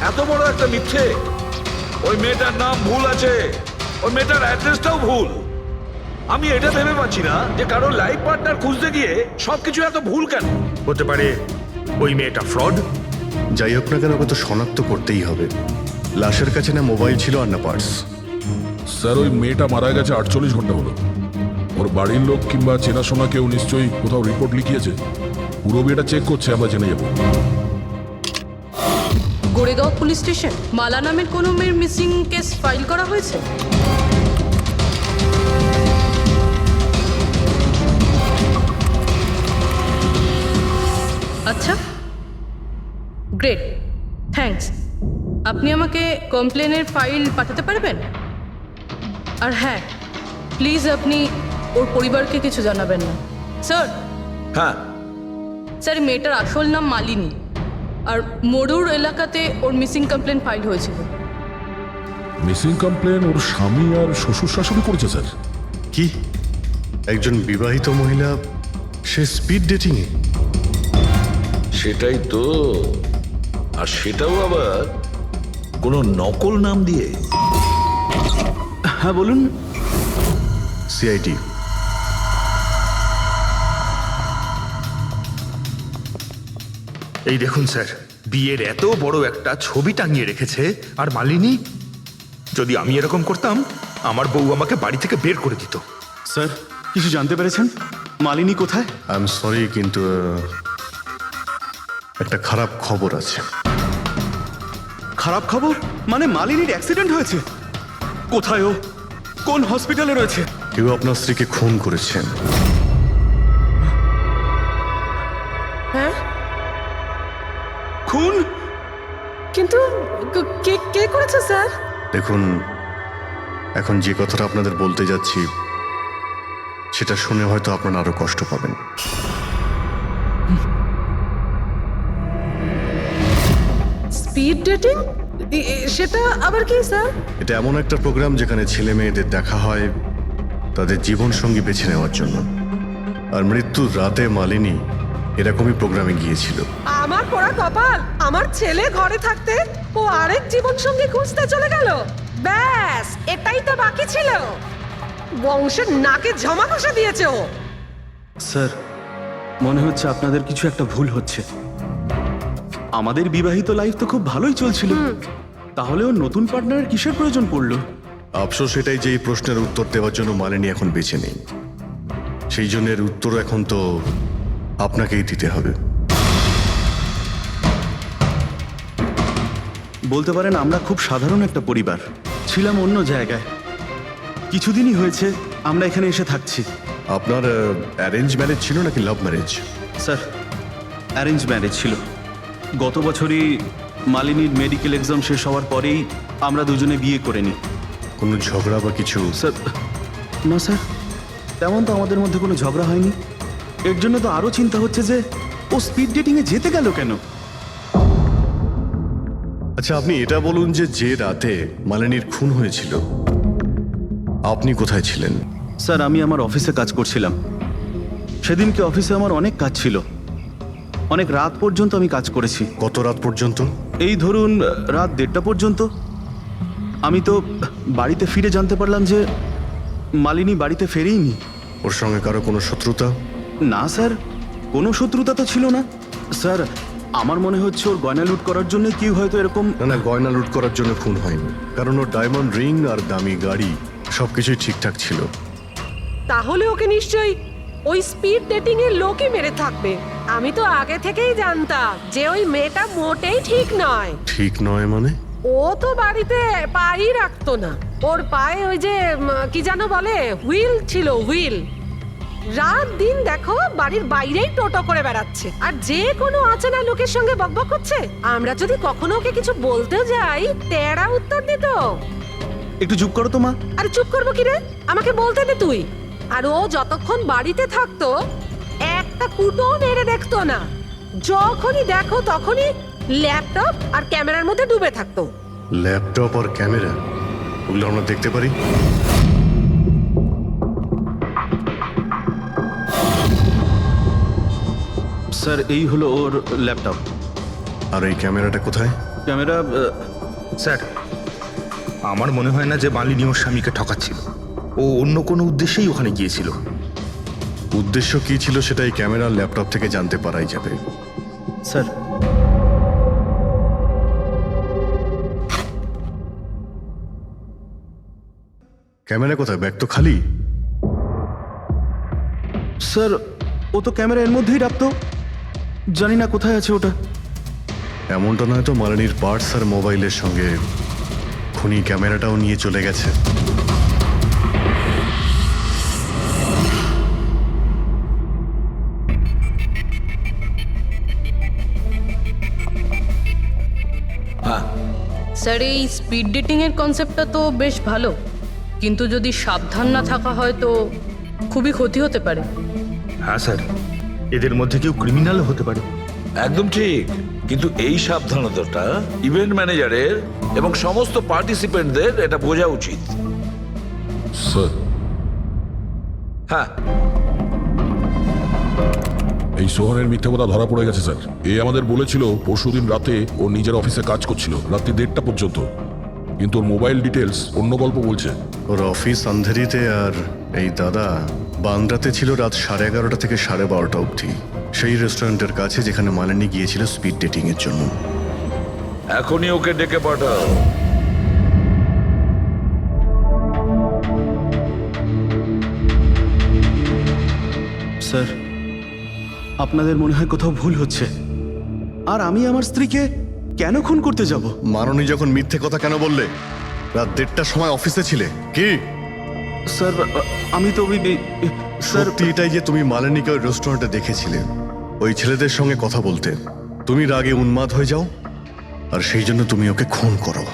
এত বড় একটা মিথ্যে! ওই মেয়েটার নাম ভুল আছে, ওই মেয়েটার অ্যাড্রেসটাও ভুল। আমি এটা ভেবে পাচ্ছি না যে কারো লাইফ পার্টনার খুঁজতে গিয়ে সবকিছু এত ভুল কেন হতে পারে। ওই মেয়েটা ফ্রড। যাই হোক না কেন, ওকে তো শনাক্ত করতেই হবে। লাশের কাছে না মোবাইল ছিল আর না পার্স। স্যার, ওই মেয়েটা মারা গেছে 48 ঘন্টা হলো। ওর বাড়ির লোক কিংবা চেনাশোনা কেউ নিশ্চয়ই কোথাও রিপোর্ট লিখিয়েছে। পুরো বিয়েটা চেক করছে, আমরা জেনে যাবো। গোরেগাঁও পুলিশ স্টেশন মালা নামের কোনো মেয়ের মিসিং কেস ফাইল করা হয়েছে? আচ্ছা, গ্রেট, থ্যাঙ্কস। আপনি আমাকে কমপ্লেনের ফাইল পাঠাতে পারবেন? আর হ্যাঁ, প্লিজ আপনি ওর পরিবারকে কিছু জানাবেন না। স্যার। হ্যাঁ স্যার, মেয়েটার আসল নাম মালিনী, আর মরুর এলাকাতে ওর মিসিং কমপ্লেন ফাইল হয়েছিল। মিসিং কমপ্লেন ওর স্বামী আর শ্বশুর শাশুড়ি করেছে স্যার। কি? একজন বিবাহিত মহিলা, সে স্পিড ডেটিং এ? সেটাই তো, আর সেটাও আবার কোনো নকল নাম দিয়ে। হ্যাঁ বলুন। সিআইডি। এই দেখুন স্যার, বিয়ের এত বড় একটা ছবি টাঙিয়ে রেখেছে, আর মালিনী। যদি আমি এরকম করতাম, আমার বউ আমাকে বাড়ি থেকে বের করে দিত। স্যার, কিছু জানতে পেরেছেন? মালিনী কোথায়? আই এম সরি, কিন্তু একটা খারাপ খবর আছে। খারাপ খবর? মানে মালিনীর অ্যাক্সিডেন্ট হয়েছে? কোথায় ও? কোন হসপিটালে রয়েছে? কেউ আপনার স্ত্রীকে খুন করেছেন। হ্যাঁ? খুন? কিন্তু কে করেছে স্যার? দেখুন, এখন যে কথাটা আপনাদের বলতে যাচ্ছি সেটা শুনে হয়তো আপনারা আরো কষ্ট পাবেন। Speed dating? সেটা আবার কি স্যার? এটা এমন একটা প্রোগ্রাম যেখানে ছেলে মেয়েদের দেখা হয় তাদের জীবন সঙ্গী বেছে নেওয়ার জন্য। আর মৃত্যুর রাতে মালিনী এরকমই প্রোগ্রামে গিয়েছিল। আমার পোড়া কপাল, আমার ছেলে ঘরে থাকতে ও আরেক জীবন সঙ্গী খুঁজতে চলে গেল। ব্যাস, এটাই তো বাকি ছিল। বংশের নাকে ঝমা কষে দিয়েছে ও। স্যার, মনে হচ্ছে আপনাদের কিছু একটা ভুল হচ্ছে। আমাদের বিবাহিত লাইফ তো খুব ভালোই চলছিল, তাহলে ওর নতুন পার্টনারের কিসের প্রয়োজন পড়লো? আফসোস এটাই যে এই প্রশ্নের উত্তর দেওয়ার জন্য মালিনী এখন বেঁচে নেই। সেই জন্য এর উত্তর এখন তো আপনাকেই দিতে হবে। বলতে পারেন আমরা খুব সাধারণ একটা পরিবার, ছিলাম অন্য জায়গায়। কিছুদিনই হয়েছে আমরা এখানে এসে থাকছি। আপনার অ্যারেঞ্জ ম্যারেজ ছিল নাকি love marriage? Sir, arrange marriage ছিল। গত বছরই মালিনীর মেডিকেল এক্সাম শেষ হওয়ার পরেই আমরা দুজনে বিয়ে করে নিই। কোনো ঝগড়া বা কিছু? স্যার, না স্যার, তেমন তো আমাদের মধ্যে কোনো ঝগড়া হয়নি। এর জন্য তো আরও চিন্তা হচ্ছে যে ও স্পিড ডেটিংয়ে যেতে গেল কেন। আচ্ছা, আপনি এটা বলুন যে রাতে মালিনীর খুন হয়েছিল আপনি কোথায় ছিলেন? স্যার, আমি আমার অফিসে কাজ করছিলাম। সেদিনকে অফিসে আমার অনেক কাজ ছিল, অনেক রাত পর্যন্ত আমি কাজ করেছি। কত রাত পর্যন্ত? এই ধরুন রাত 1:30 পর্যন্ত। আমি তো বাড়িতে ফিরে জানতে পারলাম যে মালিনী বাড়িতে ফেরেইনি। ওর সঙ্গে কারো কোনো শত্রুতা? না স্যার, কোনো শত্রুতা তো ছিল না স্যার। আমার মনে হচ্ছে ওর গয়না লুট করার জন্য কেউ হয়তো এরকম। না, গয়না লুট করার জন্য খুন হয়নি, কারণ ওর ডায়মন্ড রিং আর দামি গাড়ি সবকিছুই ঠিকঠাক ছিল। তাহলে ওকে নিশ্চয়ই ওই স্পিড ডেটিং এর লোকই মেরে থাকবে। আমি তো আগে থেকেই জানতাম যে ওই মেয়েটা মোটেই ঠিক নয়। ঠিক নয় মানে? ও তো বাড়িতে পাই রাখতো না। ওর পায়ে ওই যে কি যেন বলে, হুইল ছিল, হুইল। রাত দিন দেখো বাড়ির বাইরেই টোটো করে বেড়াচ্ছে, আর যে কোনো অচেনা লোকের সঙ্গে বকবক করছে। আমরা যদি কখনো ওকে কিছু বলতেও যাই, তেড়া উত্তর দিত। একটু চুপ করো তো মা। আরে চুপ করবো কি রে, আমাকে বলতে দে তুই। আর ও যতক্ষণ বাড়িতে থাকতো একটা কুটো মেরে দেখতো না। যখনই দেখো তখনই ল্যাপটপ আর ক্যামেরার মধ্যে ডুবে থাকতো। ল্যাপটপ আর ক্যামেরা, ওগুলো আমরা দেখতে পারি? স্যার এই হলো ওর ল্যাপটপ। আর এই ক্যামেরাটা কোথায়? ক্যামেরা স্যার, আমার মনে হয় না যে মালিনী ওর স্বামীকে ঠকাচ্ছিল। ও অন্য কোনো উদ্দেশ্যেই ওখানে গিয়েছিল। উদ্দেশ্য কি ছিল সেটা এই ক্যামেরা ল্যাপটপ থেকে জানতে পারাই যাবে। স্যার ক্যামেরা কোথায়? ব্যাগ তো খালি। স্যার ও তো ক্যামেরা এর মধ্যেই রাখতো, জানি না কোথায় আছে ওটা। এমনটা নয় তো মালিনীর পার্টস আর মোবাইলের সঙ্গে খুনি ক্যামেরাটাও নিয়ে চলে গেছে? স্যার এই স্পিড ডেটিং এর কনসেপ্টটা তো বেশ ভালো, কিন্তু যদি সাবধান না থাকা হয় তো খুবই ক্ষতি হতে পারে। হ্যাঁ স্যার, এদের মধ্যে কেউ ক্রিমিনালও হতে পারে। একদম ঠিক, কিন্তু এই সাবধানতাটা ইভেন্ট ম্যানেজারের এবং সমস্ত পার্টিসিপেন্টদের এটা বোঝা উচিত। স্যার, হ্যাঁ, এই সোহনের মিথ্যে কথা ধরা পড়ে গেছে স্যার। এ আমাদের বলেছিল পরশুদিন রাতে ও নিজের অফিসে কাজ করছিল রাত্রি 1:30টা পর্যন্ত, কিন্তু ওর মোবাইল ডিটেলস অন্য গল্প বলছে। ওর অফিস আন্ধেরিতে, আর এই দাদা বান্দ্রাতে ছিল রাত 11:30 থেকে 12:30 অবধি, সেই রেস্টুরেন্টের কাছে যেখানে মালিনী গিয়েছিল স্পিড ডেটিং এর জন্য। এখনই ওকে ডেকে পাঠাও। স্যার আপনাদের মনে হয় কোথাও ভুল হচ্ছে। আর আমি আমার স্ত্রীকে কেন খুন করতে যাব? মাননী যখন মিথ্যে কথা কেন বললে? রাত 1:30টার সময় অফিসে ছিলে কি? স্যার আমি তো সত্যি এটাই যে তুমি মালিনীকে ওই রেস্টুরেন্টে দেখেছিলে ওই ছেলেদের সঙ্গে কথা বলতে। তুমি রাগে উন্মাদ হয়ে যাও আর সেই জন্য তুমি ওকে খুন করো।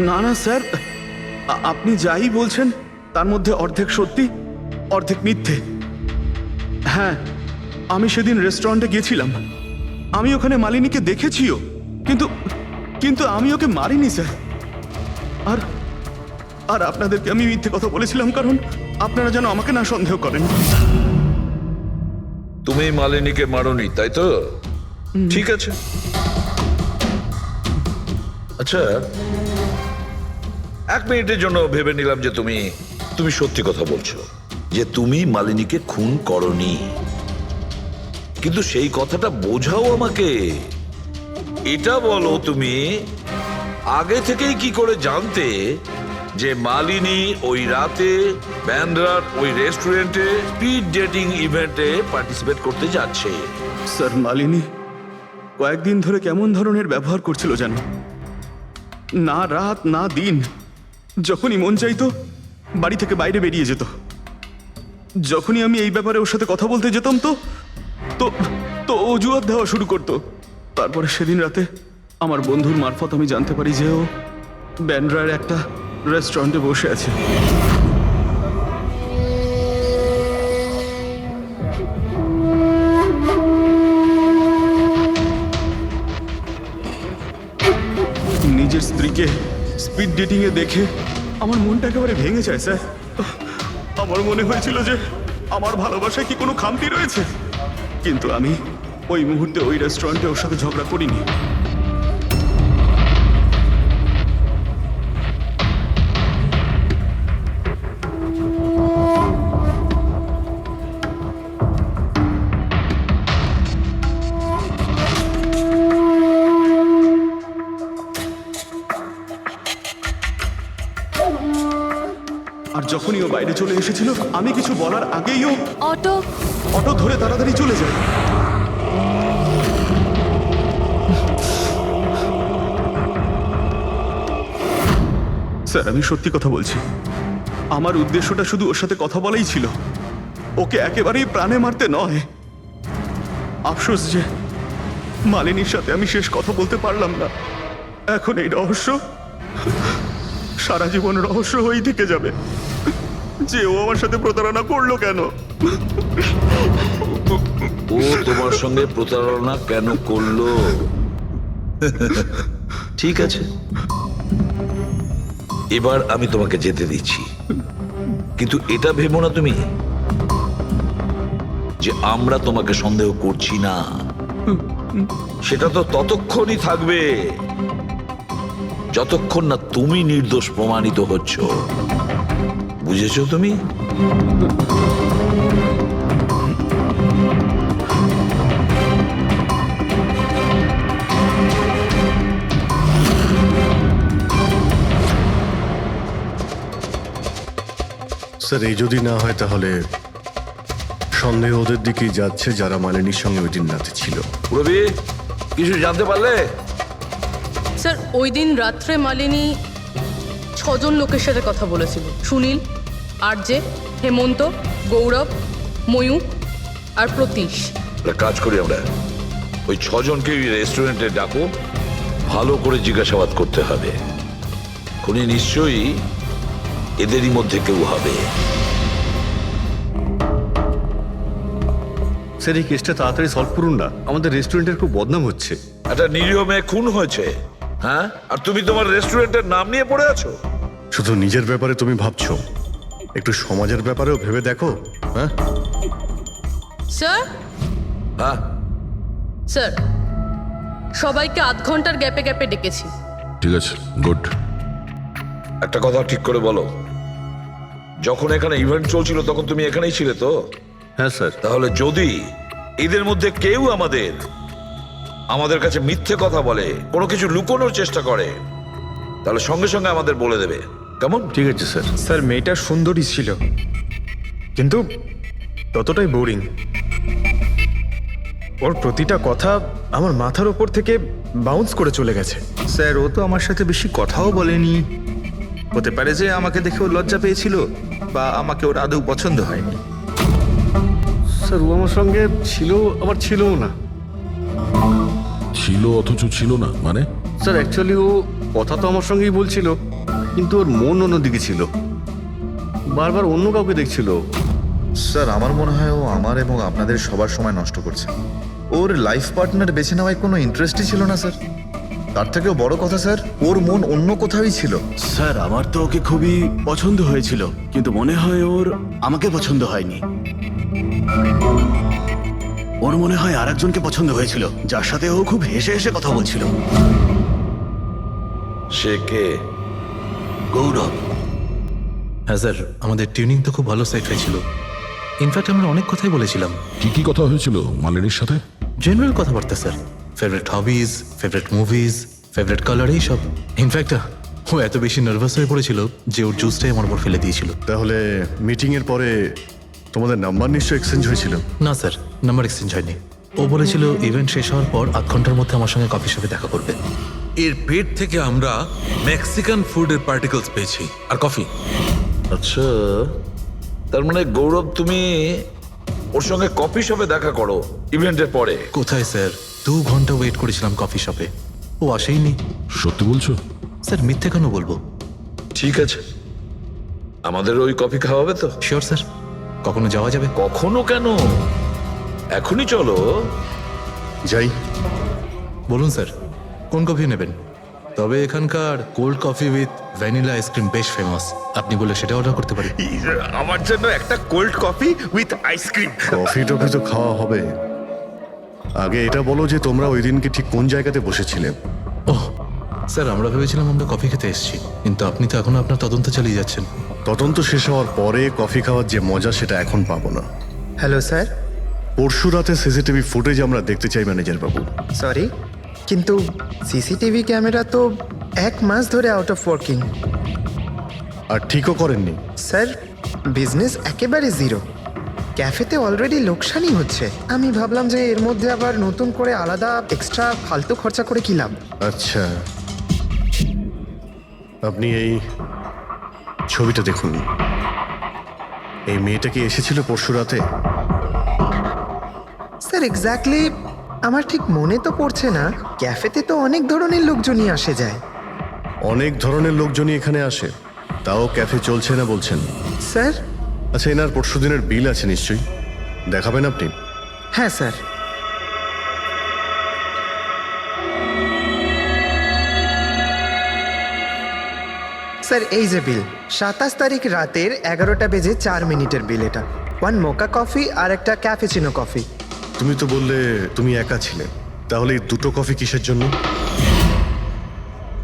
না না স্যার, আপনি যাই বলছেন তার মধ্যে অর্ধেক সত্যি অর্ধেক মিথ্যে। হ্যাঁ, আমি সেদিন রেস্টুরেন্টে গিয়েছিলাম, আমি ওখানে মালিনীকে দেখেছিও, কিন্তু কিন্তু আমি ওকে মারিনি স্যার। আর আর আপনাদেরকে আমি মিথ্যে কথা বলেছিলাম কারণ আপনারা যেন আমাকে না সন্দেহ করেন। তুমি মালিনীকে মারোনি, তাই তো? ঠিক আছে। আচ্ছা, 1 মিনিটের জন্য ভেবে নিলাম যে তুমি সত্যি কথা বলছো, যে তুমি মালিনীকে খুন করনি, কিন্তু সেই কথাটা বোঝাও আমাকে। এটা বলো, তুমি আগে থেকেই কি করে জানতে যে মালিনী ওই রাতে ব্যান্ড্রার ওই রেস্টুরেন্টে স্পিড ডেটিং ইভেন্টে পার্টিসিপেট করতে যাচ্ছে? স্যার মালিনী কয়েকদিন ধরে কেমন ধরনের ব্যবহার করছিল জানো? না রাত না দিন, যখনই মন চাইতো বাড়ি থেকে বাইরে বেরিয়ে যেত। যখনই আমি এই ব্যাপারে ওর সাথে কথা বলতে যেতাম তো তো তো অজুহাত দেওয়া শুরু করতো। তারপরে সেদিন রাতে আমার বন্ধুর মারফত আমি জানতে পারি যে ও ব্যান্ড্রার একটা রেস্টুরেন্টে বসে আছে। নিজের স্ত্রীকে স্পিড ডেটিং এ দেখে আমার মনটা একেবারে ভেঙে যায় স্যার। আমার মনে হয়েছিল যে আমার ভালোবাসায় কি কোনো খামতি রয়েছে, কিন্তু আমি ওই মুহূর্তে ওই রেস্টুরেন্টে ওর সাথে ঝগড়া করিনি। আর যখনই ও বাইরে চলে এসেছিল আমি কিছু বলার আগেই ও অটো অটো ধরে তাড়াতাড়ি চলে যায়। স্যার আমি সত্যি কথা বলছি, আমার উদ্দেশ্যটা শুধু ওর সাথে কথা বলাই ছিল, ওকে একেবারেই প্রাণে মারতে নয়। আফসোস যে মালিনীর সাথে আমি শেষ কথা বলতে পারলাম না। এখন এই রহস্য সারা জীবন রহস্য হয়েই থেকে যাবে যে ও আমার সাথে প্রতারণা করলো কেন। ও তোমার সঙ্গে প্রতারণা কেন করলো? ঠিক আছে, এবার আমি তোমাকে যেতে দিচ্ছি, কিন্তু এটা ভেবো না তুমি যে আমরা তোমাকে সন্দেহ করছি না। সেটা তো ততক্ষণই থাকবে যতক্ষণ না তুমি নির্দোষ প্রমাণিত হচ্ছ। বুঝেছো তুমি? স্যার এই যদি না হয় তাহলে সন্দেহ ওদের দিকেই যাচ্ছে যারা মালিনীর সঙ্গে ওই দিন রাতে ছিল। রবি, কিছু জানতে পারলে? স্যার ওই দিন রাত্রে মালিনী 6 জন লোকের সাথে কথা বলেছিল। সুনীল, আরজে, হেমন্ত, গৌরব, ময়ূক আর প্রতীশ। একটা কাজ করি আমরা, ওই 6 জনকে রেস্টুরেন্টে ডাকো, ভালো করে জিজ্ঞাসাবাদ করতে হবে। খুনি নিশ্চয়ই এদেরই মধ্যে কেউ হবে। স্যার এই কেসটা তাড়াতাড়ি সলভ করুন না, আমাদের রেস্টুরেন্টের খুব বদনাম হচ্ছে। একটা নিরীহ মেয়ে খুন হয়েছে, হ্যাঁ, আর তুমি তোমার রেস্টুরেন্টের নাম নিয়ে পড়ে আছো। শুধু নিজের ব্যাপারে তুমি ভাবছো, একটু সমাজের ব্যাপারেও ভেবে দেখো। হ্যাঁ স্যার, হ্যাঁ স্যার সবাইকে আধ ঘন্টার গ্যাপে গ্যাপে ডেকেছি। ঠিক আছে, গুড। একটা কথা ঠিক করে বলো, যখন এখানে ইভেন্ট চলছিল তখন তুমি এখানেই ছিলে তো? হ্যাঁ স্যার। তাহলে যদি এদের মধ্যে কেউ আমাদের কাছে মিথ্যে কথা বলে, কোনো কিছু লুকোনোর চেষ্টা করে, তাহলে সঙ্গে সঙ্গে আমাদের বলে দেবে, কেমন? ঠিক আছে স্যার। স্যার মেয়েটা সুন্দরী ছিল, কিন্তু ততটাই বোরিং। ওর প্রতিটা কথা আমার মাথার উপর থেকে বাউন্স করে চলে গেছে। স্যার ও তো আমার সাথে বেশি কথাও বলেনি। হতে পারে যে আমাকে দেখে ও লজ্জা পেয়েছিল, বা আমাকে ওর আদৌ পছন্দ হয়নি। স্যার ও আমার সঙ্গে ছিল আবার ছিলও না। ছিল অথচ ছিল না মানে? স্যার অ্যাকচুয়ালি ও কথা তো আমার সঙ্গেই বলছিল, কিন্তু ওর মন অন্যদিকে ছিল, বারবার অন্য কাউকে দেখছিল। স্যার আমার মনে হয় ও আমার এবং আপনাদের সবার সময় নষ্ট করছে। ওর লাইফ পার্টনার বেছে নেওয়ায় কোনো ইন্টারেস্টই ছিল না স্যার। তার থেকেও বড় কথা স্যার, ওর মন অন্য কোথাওই ছিল। স্যার আমার তো ওকে খুবই পছন্দ হয়েছিল, কিন্তু মনে হয় ওর আমাকে পছন্দ হয়নি। ওর মনে হয় আরেকজনকে পছন্দ হয়েছিল, যার সাথে ও খুব হেসে হেসে কথা বলছিল। সে কে? গৌরব। হ্যাঁ স্যার, আমাদের টিউনিং তো খুব ভালো সেট হয়েছিল। ইনফ্যাক্ট আমরা অনেক কথাই বলেছিলাম। কি কি কথা হয়েছিল মালিনীর সাথে? জেনারেল কথাবার্তা sir, favourite hobbies, favourite movies, favourite colour, এইসব। ইনফ্যাক্ট ও এত বেশি নার্ভাস হয়ে পড়েছিল যে ওর জুসটাই আমার উপর ফেলে দিয়েছিল। তাহলে মিটিং এর পরে তোমাদের নাম্বার নিশ্চয়ই এক্সচেঞ্জ হয়েছিল? না স্যার, নাম্বার এক্সচেঞ্জ হয়নি। ও বলেছিল ইভেন্ট শেষ হওয়ার পর 8 ঘন্টার মধ্যে আমার সঙ্গে কফি শপে দেখা করবে। এর পেট থেকে আমরা মেক্সিকান ফুডের পার্টিকেলস পেয়েছি আর কফি। আচ্ছা, তার মানে গৌরব তুমি ওর সঙ্গে কফি শপে দেখা করো ইভেন্টের পরে? কোথায় স্যার, 2 ঘন্টা ওয়েট করেছিলাম কফি শপে, ও আসেইনি। সত্যি বলছো? স্যার মিথ্যে কেন বলবো? ঠিক আছে, আমাদের ওই কফি খাওয়াবে তো? শিওর স্যার, কখনো যাওয়া যাবে? কখনো কেন, এখনই চলো। যাই। বলুন স্যার, কোন কফি নেবেন? তবে এখানকার cold coffee with vanilla ice cream বেশ ফেমাস, আপনি বলে সেটা অর্ডার করতে পারি। আমার জন্য একটা cold coffee with ice cream. Coffee toffee তো খাওয়া হবে, আগে এটা বলো যে তোমরা ওই দিনকে ঠিক কোন জায়গাতে বসেছিলে? ওহ স্যার, আমরা ভেবেছিলাম আমরা কফি খেতে এসেছি, কিন্তু আপনি তো এখনো আপনার তদন্ত চালিয়ে যাচ্ছেন। তদন্ত শেষ হওয়ার পরে কফি খাওয়ার যে মজা সেটা এখন পাবো না। Hello sir. পরশু রাতে সিসিটিভি ফুটেজ আমরা দেখতে চাই ম্যানেজার বাবু। সরি, কিন্তু সিসিটিভি ক্যামেরা তো 1 মাস ধরে আউট অফ ওয়ার্কিং। আর ঠিকও করেননি। স্যার বিজনেস একেবারে জিরো, ক্যাফেতে অলরেডি লোকসানই হচ্ছে। আমি ভাবলাম যে এর মধ্যে আবার নতুন করে আলাদা এক্সট্রা ফালতু খরচা করে কি লাভ। আচ্ছা, আপনি এই ছবিটা দেখুন। এই মেয়েটা কি এসেছিল পরশু রাতে? স্যার এক্স্যাক্টলি আমার ঠিক মনে তো পড়ছে না। ক্যাফেতে তো অনেক ধরনের লোকজনই আসে যায়। অনেক ধরনের লোকজনই এখানে আসে, তাও ক্যাফে চলছে না বলছেন? স্যার আচ্ছা, এনার পরশু দিনের বিল আছে নিশ্চয়ই, দেখাবেন আপনি? হ্যাঁ স্যার। স্যার এই যে বিল, 27 তারিখ রাতের 11টা বেজে 4 মিনিটের বিল এটা। 1 মোকা কফি আর একটা ক্যাফেচিনো কফি। তুমি তো বললে তুমি একা ছিলে, তাহলে এই দুটো কফি কিসের জন্য?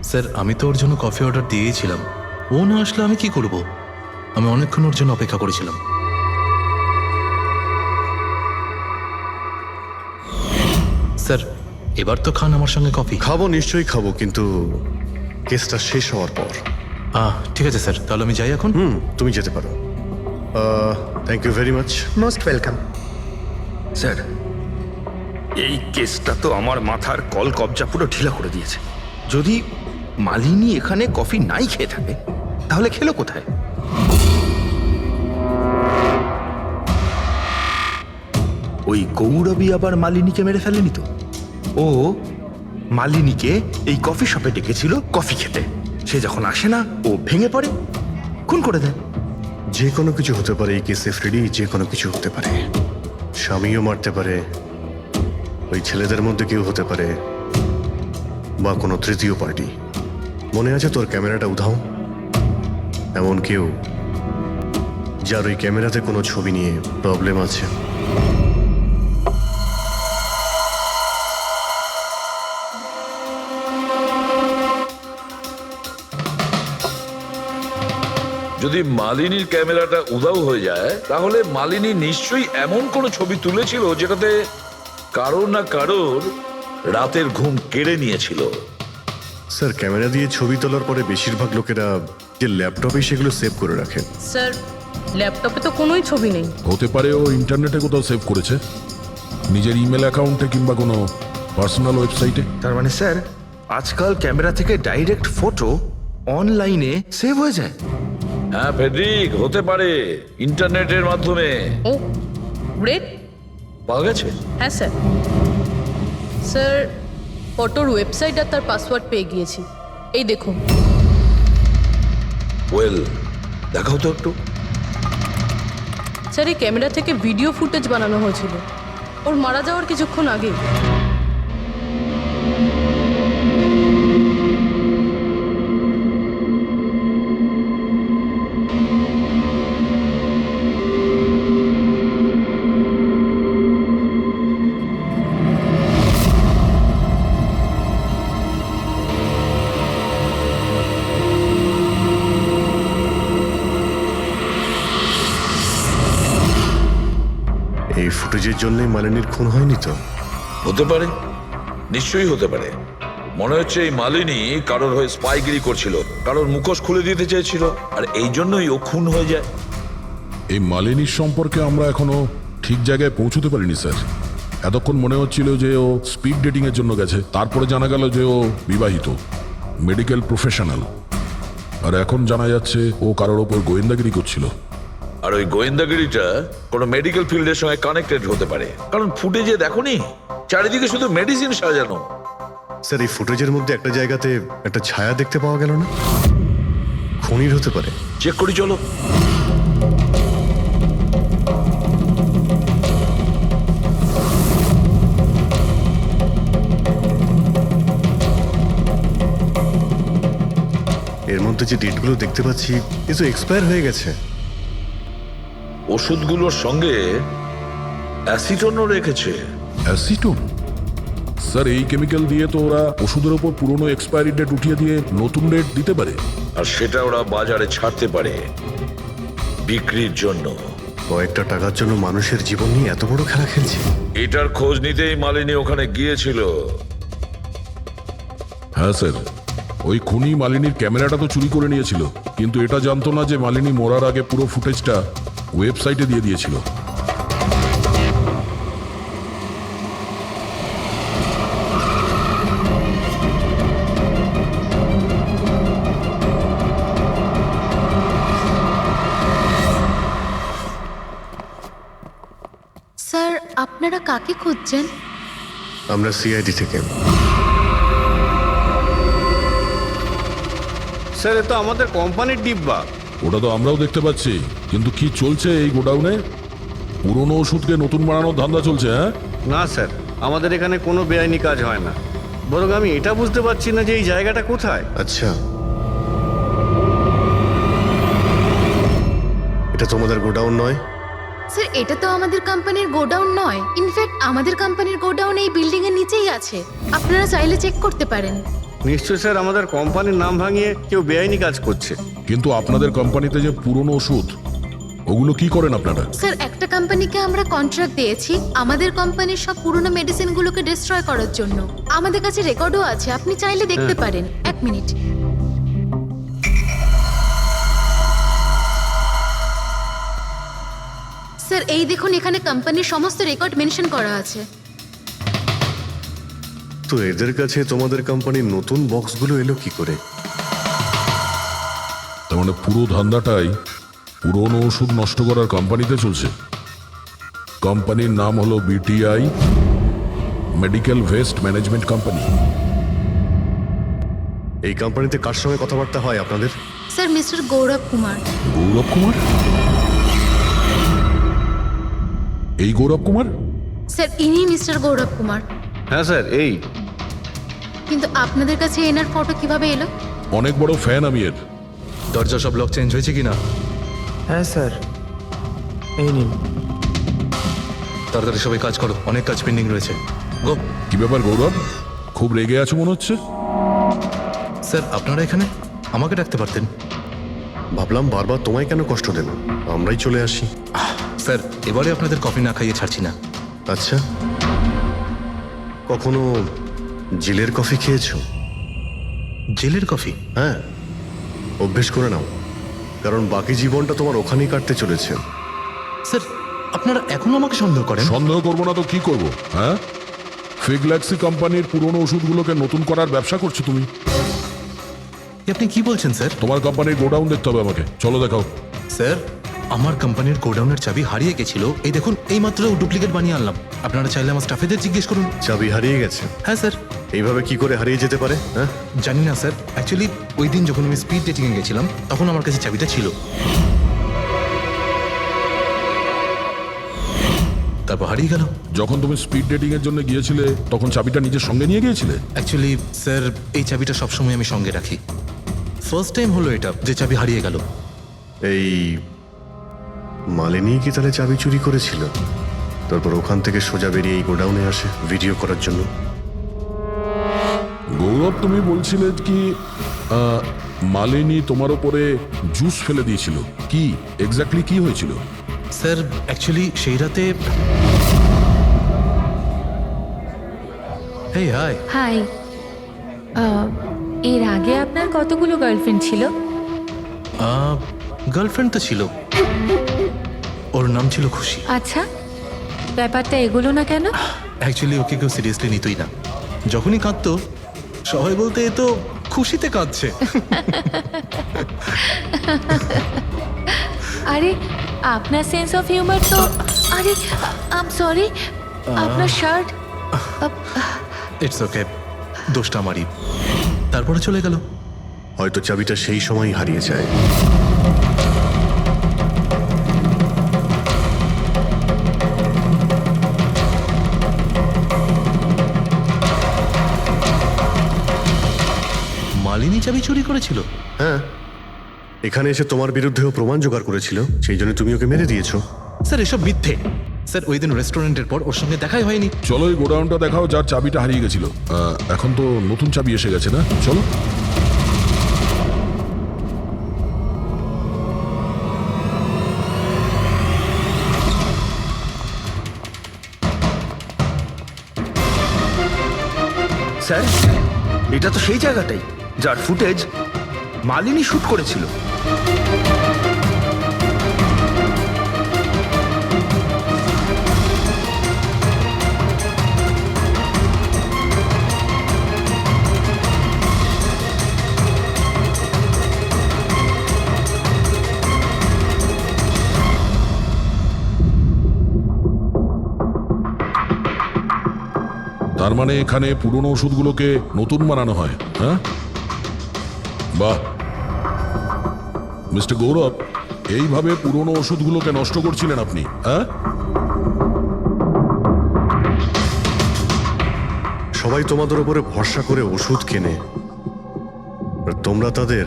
স্যার আমি তো ওর জন্য কফি অর্ডার দিয়েছিলাম, ও না আসলে আমি কি করব? আমি অনেকক্ষণ ওর জন্য অপেক্ষা করেছিলাম। স্যার এবার তো খান আমার সঙ্গে কফি। খাবো, নিশ্চয়ই খাবো, কিন্তু কেসটা শেষ হওয়ার পর। ঠিক আছে স্যার, তাহলে আমি যাই এখন। তুমি যেতে পারো। Thank you very much. Most welcome. Sir এই কেসটা তো আমার মাথার কল কবজা পুরো ঢিলা করে দিয়েছে। যদি মালিনী এখানে কফি নাই খেয়ে থাকে তাহলে খেলো কোথায়? ওই গৌরবী আবার মালিনীকে মেরে ফেলেনি তো? ও মালিনীকে এই কফি শপে ডেকেছিল কফি খেতে, সে যখন আসে না ও ভেঙে পড়ে, খুন করে দেয়। যে কোনো কিছু হতে পারে এই কেসে ফ্রেডি, যে কোনো কিছু হতে পারে। স্বামীও মারতে পারে, ওই ছেলেদের মধ্যে কেউ হতে পারে, বা কোনো তৃতীয় পার্টি। মনে আছে তোর ক্যামেরাটা উধাও? এমন কেউ যার ওই ক্যামেরাতে কোনো ছবি নিয়ে প্রবলেম আছে। যদি মালিনীর ক্যামেরাটা উধাও হয়ে যায় তাহলে মালিনী নিশ্চয়ই এমন কোনো ছবি তুলেছিল যেটাতে কারোর না কারোর রাতের ঘুম কেড়ে নিয়েছিল। স্যার ক্যামেরা দিয়ে ছবি তোলার পরে বেশিরভাগ লোকেরা যে ল্যাপটপে সেগুলো সেভ করে রাখেন। স্যার ল্যাপটপে তো কোনোই ছবি নেই। হতে পারে ও ইন্টারনেটে কোথাও সেভ করেছে, নিজের ইমেল অ্যাকাউন্টে কিংবা কোনো পার্সোনাল ওয়েবসাইটে। তার মানে স্যার আজকাল ক্যামেরা থেকে ডাইরেক্ট ফটো অনলাইনে সেভ হয়ে যায়। হ্যাঁ ফেডরিক, হতে পারে ইন্টারনেটের মাধ্যমে। ও গ্রেট, পাওয়া গেছে? হ্যাঁ স্যার। স্যার ফটোর ওয়েবসাইট আর তার পাসওয়ার্ড পেয়ে গিয়েছি, এই দেখুন। ওয়েল, দেখাও তো একটু। স্যার এই ক্যামেরা থেকে ভিডিও ফুটেজ বানানো হয়েছিল ওর মারা যাওয়ার কিছুক্ষণ আগে। এই ফুটেজের জন্যই মালিনীর খুন হয়নি তো? হতে পারে, নিশ্চয়ই হতে পারে। মনে হচ্ছে এই মালিনী কারোর হয়ে স্পাইগিরি করছিল, কারোর মুখোশ খুলে দিতে চেয়েছিল, আর এই জন্যই ও খুন হয়ে যায়। এই মালিনীর সম্পর্কে আমরা এখনো ঠিক জায়গায় পৌঁছতে পারিনি স্যার। এতক্ষণ মনে হচ্ছিল যে ও স্পিড ডেটিং এর জন্য গেছে, তারপরে জানা গেল যে ও বিবাহিত, মেডিকেল প্রফেশনাল, আর এখন জানা যাচ্ছে ও কারোর ওপর গোয়েন্দাগিরি করছিল। আর ওই গোয়েন্দাগিরিটা কোনো মেডিকেল ফিল্ডের সঙ্গে কানেক্টেড হতে পারে, কারণ ফুটেজে দেখোনি চারিদিকে শুধু মেডিসিন সাজানো। স্যার এই ফুটেজের মধ্যে একটা জায়গাতে একটা ছায়া দেখতে পাওয়া গেল না? খুনির হতে পারে। চেক করি চলো। এর মধ্যে যে ডেটগুলো দেখতে পাচ্ছি এ তো এক্সপায়ার হয়ে গেছে। ওষুধগুলোর সঙ্গে অ্যাসিটনও রেখেছে। অ্যাসিটোন? স্যার এই কেমিক্যাল দিয়ে তো ওরা ওষুধের ওপর পুরনো এক্সপায়ারি ডেট উঠিয়ে দিয়ে নতুন ডেট দিতে পারে, আর সেটা ওরা বাজারে ছাড়তে পারে বিক্রির জন্য। কয়েকটা টাকার জন্য মানুষের জীবন নিয়ে এত বড় খেলা খেলছে। এটার খোঁজ নিতেই মালিনী ওখানে গিয়েছিল। হ্যাঁ স্যার, ওই খুনি মালিনীর ক্যামেরাটা তো চুরি করে নিয়েছিল, কিন্তু এটা জানতো না যে মালিনী মরার আগে পুরো ফুটেজটা ওয়েবসাইটে দিয়ে দিয়েছিল। স্যার, আপনারা কাকে খুঁজছেন? আমরা সিআইডি থেকে। স্যার এ তো আমাদের কোম্পানির ডিব্বা। ওটা তো আমরাও দেখতে পাচ্ছি, কিন্তু কি চলছে এই গোডাউনে? পুরনো ওষুধকে নতুন বানানোর ধান্দা চলছে, হ্যাঁ? না স্যার, আমাদের এখানে কোনো বেআইনি কাজ হয় না। বরং আমি এটা বুঝতে পারছি না যে এই জায়গাটা কোথায়। আচ্ছা, এটা তোমাদের গোডাউন নয়? স্যার, এটা তো আমাদের কোম্পানির গোডাউন নয়। ইনফ্যাক্ট আমাদের কোম্পানির গোডাউন এই বিল্ডিং এর নিচেই আছে। আপনারা চাইলে চেক করতে পারেন। নিশ্চয় স্যার, আমাদের কোম্পানির নাম ভাঙিয়ে কেউ বেআইনি কাজ করছে। কিন্তু আপনাদের কোম্পানিতে যে পুরনো ওষুধ, ওগুলো কি করেন আপনারা? স্যার, একটা কোম্পানিকে আমরা কন্ট্রাক্ট দিয়েছি আমাদের কোম্পানির সব পুরনো মেডিসিনগুলোকে ডিস্ট্রয় করার জন্য। আমাদের কাছে রেকর্ডও আছে, আপনি চাইলে দেখতে পারেন। এক মিনিট। স্যার, এই দেখুন, এখানে কোম্পানির সমস্ত রেকর্ড মেনশন করা আছে। তো এদের কাছে তোমাদের কোম্পানির নতুন বক্সগুলো এলো কি করে? তার মানে পুরো ধান্দাটাই পুরনো ওষুধ নষ্ট করার কোম্পানিতে চলছে। কোম্পানির নাম হলো BTI medical waste management company. এই কোম্পানিতে কার সঙ্গে কথাবার্তা হয় আপনাদের? স্যার, মিস্টার গৌরব কুমার। গৌরব কুমার? এই গৌরব কুমার? স্যার, ইনি মিস্টার গৌরব কুমার। হ্যাঁ স্যার, এই। কিন্তু আপনাদের কাছে এনার ফটো কিভাবে এলো? অনেক বড় ফ্যান আমি এর। দরজা সব লক চেঞ্জ হয়েছে কিনা? হ্যাঁ স্যার, এই নিন। তাড়াতাড়ি সবাই কাজ করো, অনেক কাজ পেন্ডিং রয়েছে। গো। কি ব্যাপার গৌরব, খুব রেগে আছো মনে হচ্ছে? স্যার, আপনারা এখানে আমাকে ডাকতে পারতেন। ভাবলাম বারবার তোমায় কেন কষ্ট দেব, আমরাই চলে আসি। স্যার, এবারে আপনাদের কফি না খাইয়ে ছাড়ছি না। আচ্ছা, কখনো জেলের কফি খেয়েছো? জেলের কফি? হ্যাঁ, অভ্যেস করে নাও, কারণ বাকি জীবনটা তোমার ওখানেই কাটতে চলেছে। স্যার, আপনারা এখনো আমাকে সন্দেহ করেন? সন্দেহ করবো না তো কি করব, হ্যাঁ? ফিগল্যাক্সি কোম্পানির পুরনো ওষুধগুলোকে নতুন করার ব্যবসা করছো তুমি। আপনি কি বলছেন স্যার? তোমার কোম্পানির গোডাউন দেখতে হবে আমাকে, চলো দেখাও। স্যার, আমার কোম্পানির গোডাউনের চাবি হারিয়ে গেছিল। এই দেখুন, এই মাত্র ডুপ্লিকেট বানিয়ে আনলাম। আপনারা চাইলে আমার স্টাফেদের জিজ্ঞেস করুন। চাবি হারিয়ে গেছে? হ্যাঁ স্যার। এইভাবে কি করে হারিয়ে যেতে পারে? হ্যাঁ, জানি না স্যার। অ্যাকচুয়ালি ওই দিন যখন আমি স্পিড ডেটিংয়ে গেছিলাম, তখন আমার কাছে চাবিটা ছিল। তারপর হারিয়ে গেল। যখন তুমি স্পিড ডেটিং এর জন্য গিয়েছিলে, তখন চাবিটা নিজের সঙ্গে নিয়ে গিয়েছিলে? অ্যাকচুয়ালি স্যার, এই চাবিটা সবসময় আমি সঙ্গে রাখি। ফার্স্ট টাইম হলো এটা যে চাবি হারিয়ে গেল। এই মালিনী কি তাহলে চাবি চুরি করেছিল, তারপর ওখান থেকে সোজা বেরিয়ে এই গোডাউনে আসে ভিডিও করার জন্য? গৌরব, তুমি বলছিলে কি মালিনী তোমার উপরে জুস ফেলে দিয়েছিল? কি এক্স্যাক্টলি কি হয়েছিল? স্যার, অ্যাকচুয়ালি সেই রাতে হেই হাই। হাই। এর আগে আপনার কতগুলো গার্লফ্রেন্ড ছিল? গার্লফ্রেন্ড তো ছিল, ওর নাম ছিল খুশি। আচ্ছা, ব্যাপারটা এগুলো না কেন? অ্যাকচুয়ালি ওকে কেউ সিরিয়াসলি নিতই না। যখনই কাঁদতো সবাই বলতে এ তো খুশিতে কাঁদছে। আরে, আপনার সেন্স অফ হিউমার তো... আরে, আই এম সরি, আপনার শার্ট... ইটস ওকে, দোষটা আমারই। তারপরে চলে গেল। হয়তো চাবিটা সেই সময়ই হারিয়ে যায়। মালিনী চাবি চুরি করেছিল? হ্যাঁ, এখানে এসে তোমার বিরুদ্ধেও প্রমাণ জোগাড় করেছিল, সেই জন্য তুমি ওকে মেরে দিয়েছো। স্যার, এসব মিথ্যে। স্যার, ওই দিন রেস্টুরেন্টের পর ওর সঙ্গে দেখাই হয়নি। চলো এই গোডাউনটা দেখাও যার চাবিটা হারিয়ে গেছিল। এখন তো নতুন চাবি এসে গেছে না? চলো। স্যার, এটা তো সেই জায়গাটাই। যার ফুটেজ মালিনী শুট করেছিল। তার মানে এখানে পুরনো ওষুধগুলোকে নতুন বানানো হয়, হ্যাঁ? বাহ, মিস্টার গৌরব, এইভাবে পুরনো ওষুধগুলোকে নষ্ট করছিলেন আপনি, হ্যাঁ? সবাই তোমাদের উপরে ভরসা করে ওষুধ কেনে, আর তোমরা তাদের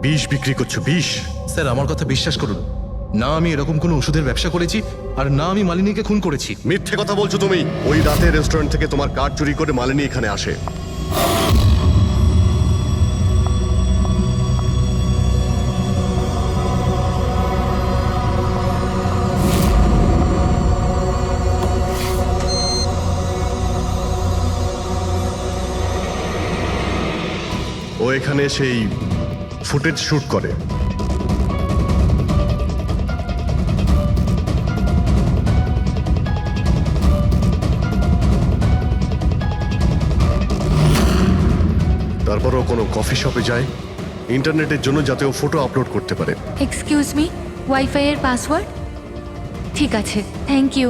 বিষ বিক্রি করছো, বিষ। স্যার আমার কথা বিশ্বাস করুন, না আমি এরকম কোনো ওষুধের ব্যবসা করেছি, আর না আমি মালিনীকে খুন করেছি। মিথ্যে কথা বলছো তুমি। ওই রাতে রেস্টুরেন্ট থেকে তোমার কার্ড চুরি করে মালিনী এখানে আসে। ও এখানে সেই ফুটেজ শুট করে। তারপরও কোনো কফি শপে যায় ইন্টারনেটের জন্য, যাতে ও ফটো আপলোড করতে পারে। এক্সকিউজ মি, ওয়াইফাই এর পাসওয়ার্ড? ঠিক আছে, থ্যাংক ইউ।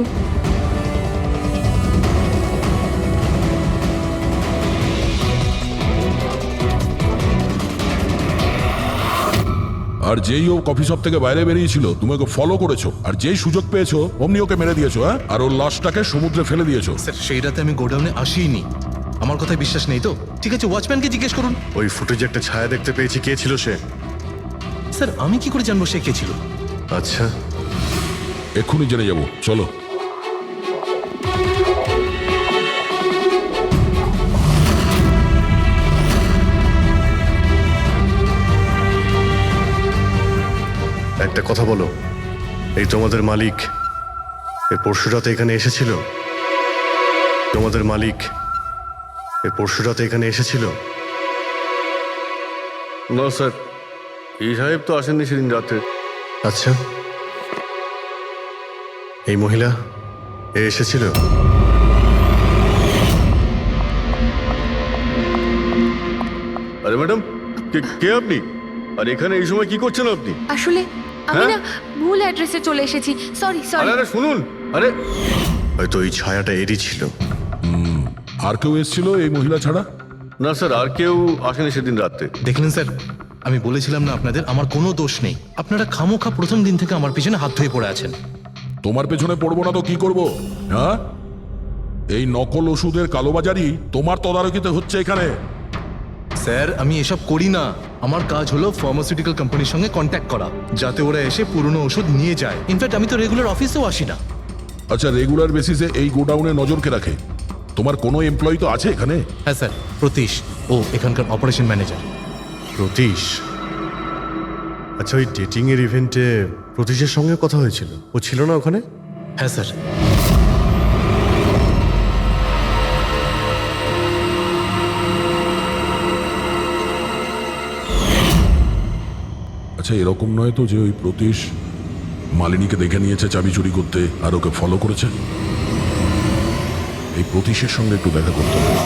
আর যেই ও কফি শপ থেকে বাইরে বেরিয়েছিল তুমি ওকে ফলো করেছো, আর যেই সুযোগ পেয়েছো অমনি ওকে মেরে দিয়েছো, হ্যাঁ? আর ওর লাশটাকে সমুদ্রে ফেলে দিয়েছো। স্যার সেই রাতে আমি গোডাউনে আসিনি, আমার কথায় বিশ্বাস নেই তো? ঠিক আছে, ওয়াচম্যানকে জিজ্ঞেস করুন। ওই ফুটেজে একটা ছায়া দেখতে পেয়েছি, কে ছিল সে? স্যার আমি কি করে জানবো সে কে ছিল? আচ্ছা, এক্ষুনি জেনে যাবো, চলো। একটা কথা বলো, এই তোমাদের মালিক এর পরশু রাতে এখানে এসেছিল? তোমাদের মালিক এর পরশু রাতে এখানে এসেছিল? না স্যার, এই সাহেব তো আসেননি সেদিন রাতে। আচ্ছা, এই মহিলা এ এসেছিল? আরে ম্যাডাম, কে আপনি? আর এখানে এই সময় কি করছেন আপনি? আসলে আমি না ভুল অ্যাড্রেসে চলে এসেছি, সরি সরি। আরে শুনুন, আরে হয়তো এই ছায়াটা এরই ছিল। আর কেউ এসেছিল এই মহিলা ছাড়া? না স্যার, আর কেউ আসেনি সেদিন রাতে। দেখলেন স্যার, আমি বলেছিলাম না আপনাদের আমার কোনো দোষ নেই। আপনারা খামোখা প্রথম দিন থেকে আমার পিছনে হাত ধুয়ে পড়ে আছেন। তোমার পেছনে পড়বো না তো কি করব, হ্যাঁ? এই নকল ওষুধের কালোবাজারি তোমার তদারকিতে হচ্ছে এখানে। স্যার আমি এসব করি না, আমার কাজ হলো ফার্মাসিউটিক্যাল কোম্পানির সঙ্গে কন্ট্যাক্ট করা, যাতে ওরা এসে পুরনো ওষুধ নিয়ে যায়। ইনফ্যাক্ট আমি তো রেগুলার অফিসেও আসি না। আচ্ছা, রেগুলার বেসিসে এই গোডাউনে নজর কে রাখে? তোমার কোনো এমপ্লয়ি তো আছে এখানে? হ্যাঁ স্যার, প্রতীশ, ও এখানকার অপারেশন ম্যানেজার। প্রতীশ? আচ্ছা, ওই ডেটিং এর ইভেন্টে প্রতীশের সঙ্গে কথা হয়েছিল, ও ছিল না ওখানে? হ্যাঁ স্যার। আচ্ছা, এরকম নয় তো যে ওই প্রতীশ মালিনীকে দেখে নিয়েছে চাবি চুরি করতে আর ওকে ফলো করেছে? এই প্রতীশের সঙ্গে একটু দেখা করতে হবে।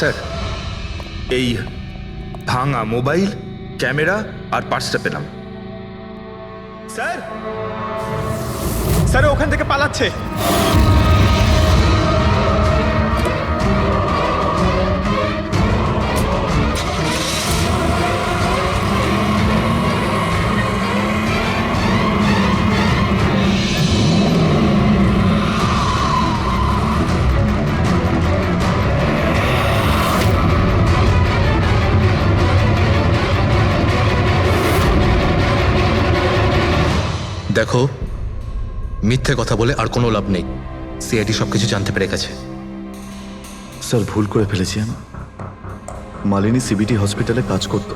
স্যার, এই ভাঙা মোবাইল, ক্যামেরা আর পার্সটা পেলাম। স্যার, স্যার ওখান থেকে পালাচ্ছে। দেখো, মিথ্যে কথা বলে আর কোনো লাভ নেই। সিআইডি সবকিছু জানতে পেরে গেছে। স্যার ভুল করে ফেলেছি আমি। মালিনী সিবিটি হসপিটালে কাজ করত,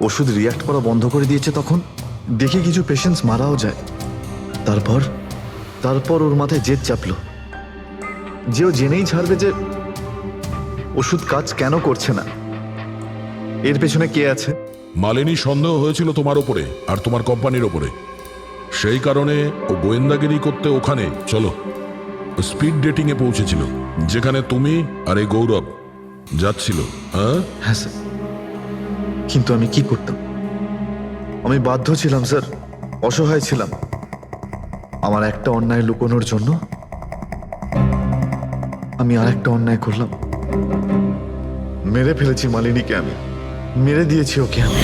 ওষুধ রিয়াক্ট করা বন্ধ করে দিয়েছে। তখন দেখি কিছু পেশেন্টস মারাও যায়। তারপর ওর মাথায় জেদ চাপলো যে ও জেনেই ছাড়বে যে ওষুধ কাজ কেন করছে না, এর পেছনে কে আছে। মালিনী সন্দেহ হয়েছিল তোমার ওপরে আর তোমার কোম্পানির ওপরে, সেই কারণে ও গোয়েন্দাগিরি করতে ওখানে চলো স্পিড ডেটিং এ পৌঁছেছিল, যেখানে তুমি আর এই গৌরব যাচ্ছিল। হ্যাঁ স্যার, কিন্তু আমি কি করতাম? আমি বাধ্য ছিলাম স্যার, অসহায় ছিলাম। আমার একটা অন্যায় লুকোনোর জন্য আমি আর একটা অন্যায় করলাম। মেরে ফেলেছি মালিনীকে, আমি মেরে দিয়েছি ওকে আমি।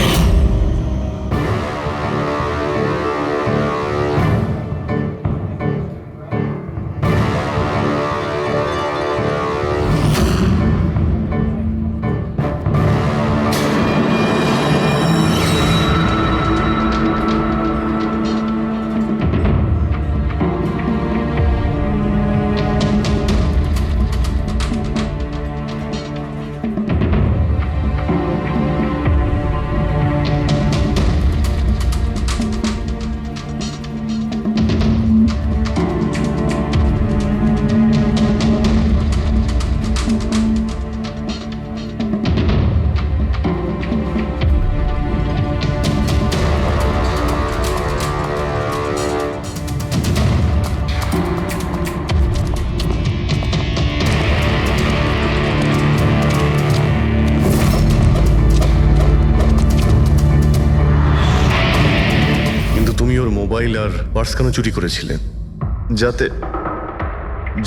মোবাইল আর পার্স কেন চুরি করেছিলেন?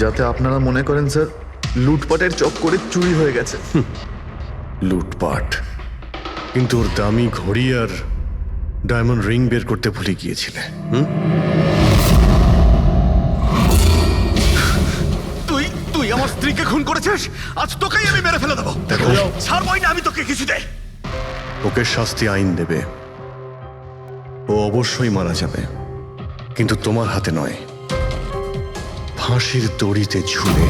যাতে আপনারা মনে করেন স্যার লুটপাটের চক্করে চুরি হয়ে গেছে। লুটপাট? কিন্তু ওর দামি ঘড়ি আর ডায়মন্ড রিং বের করতে ভুলে গিয়েছিলে। তুই আমার স্ত্রীকে খুন করেছিস, আজ তোকেই আমি মেরে ফেলে দেবো। দেখো, ছাড়বই না আমি তোকে কিছুতে। ওকে শাস্তি আইন দেবে, ও অবশ্যই মারা যাবে, কিন্তু তোমার হাতে নয়, ফাঁসির দড়িতে ঝুলে।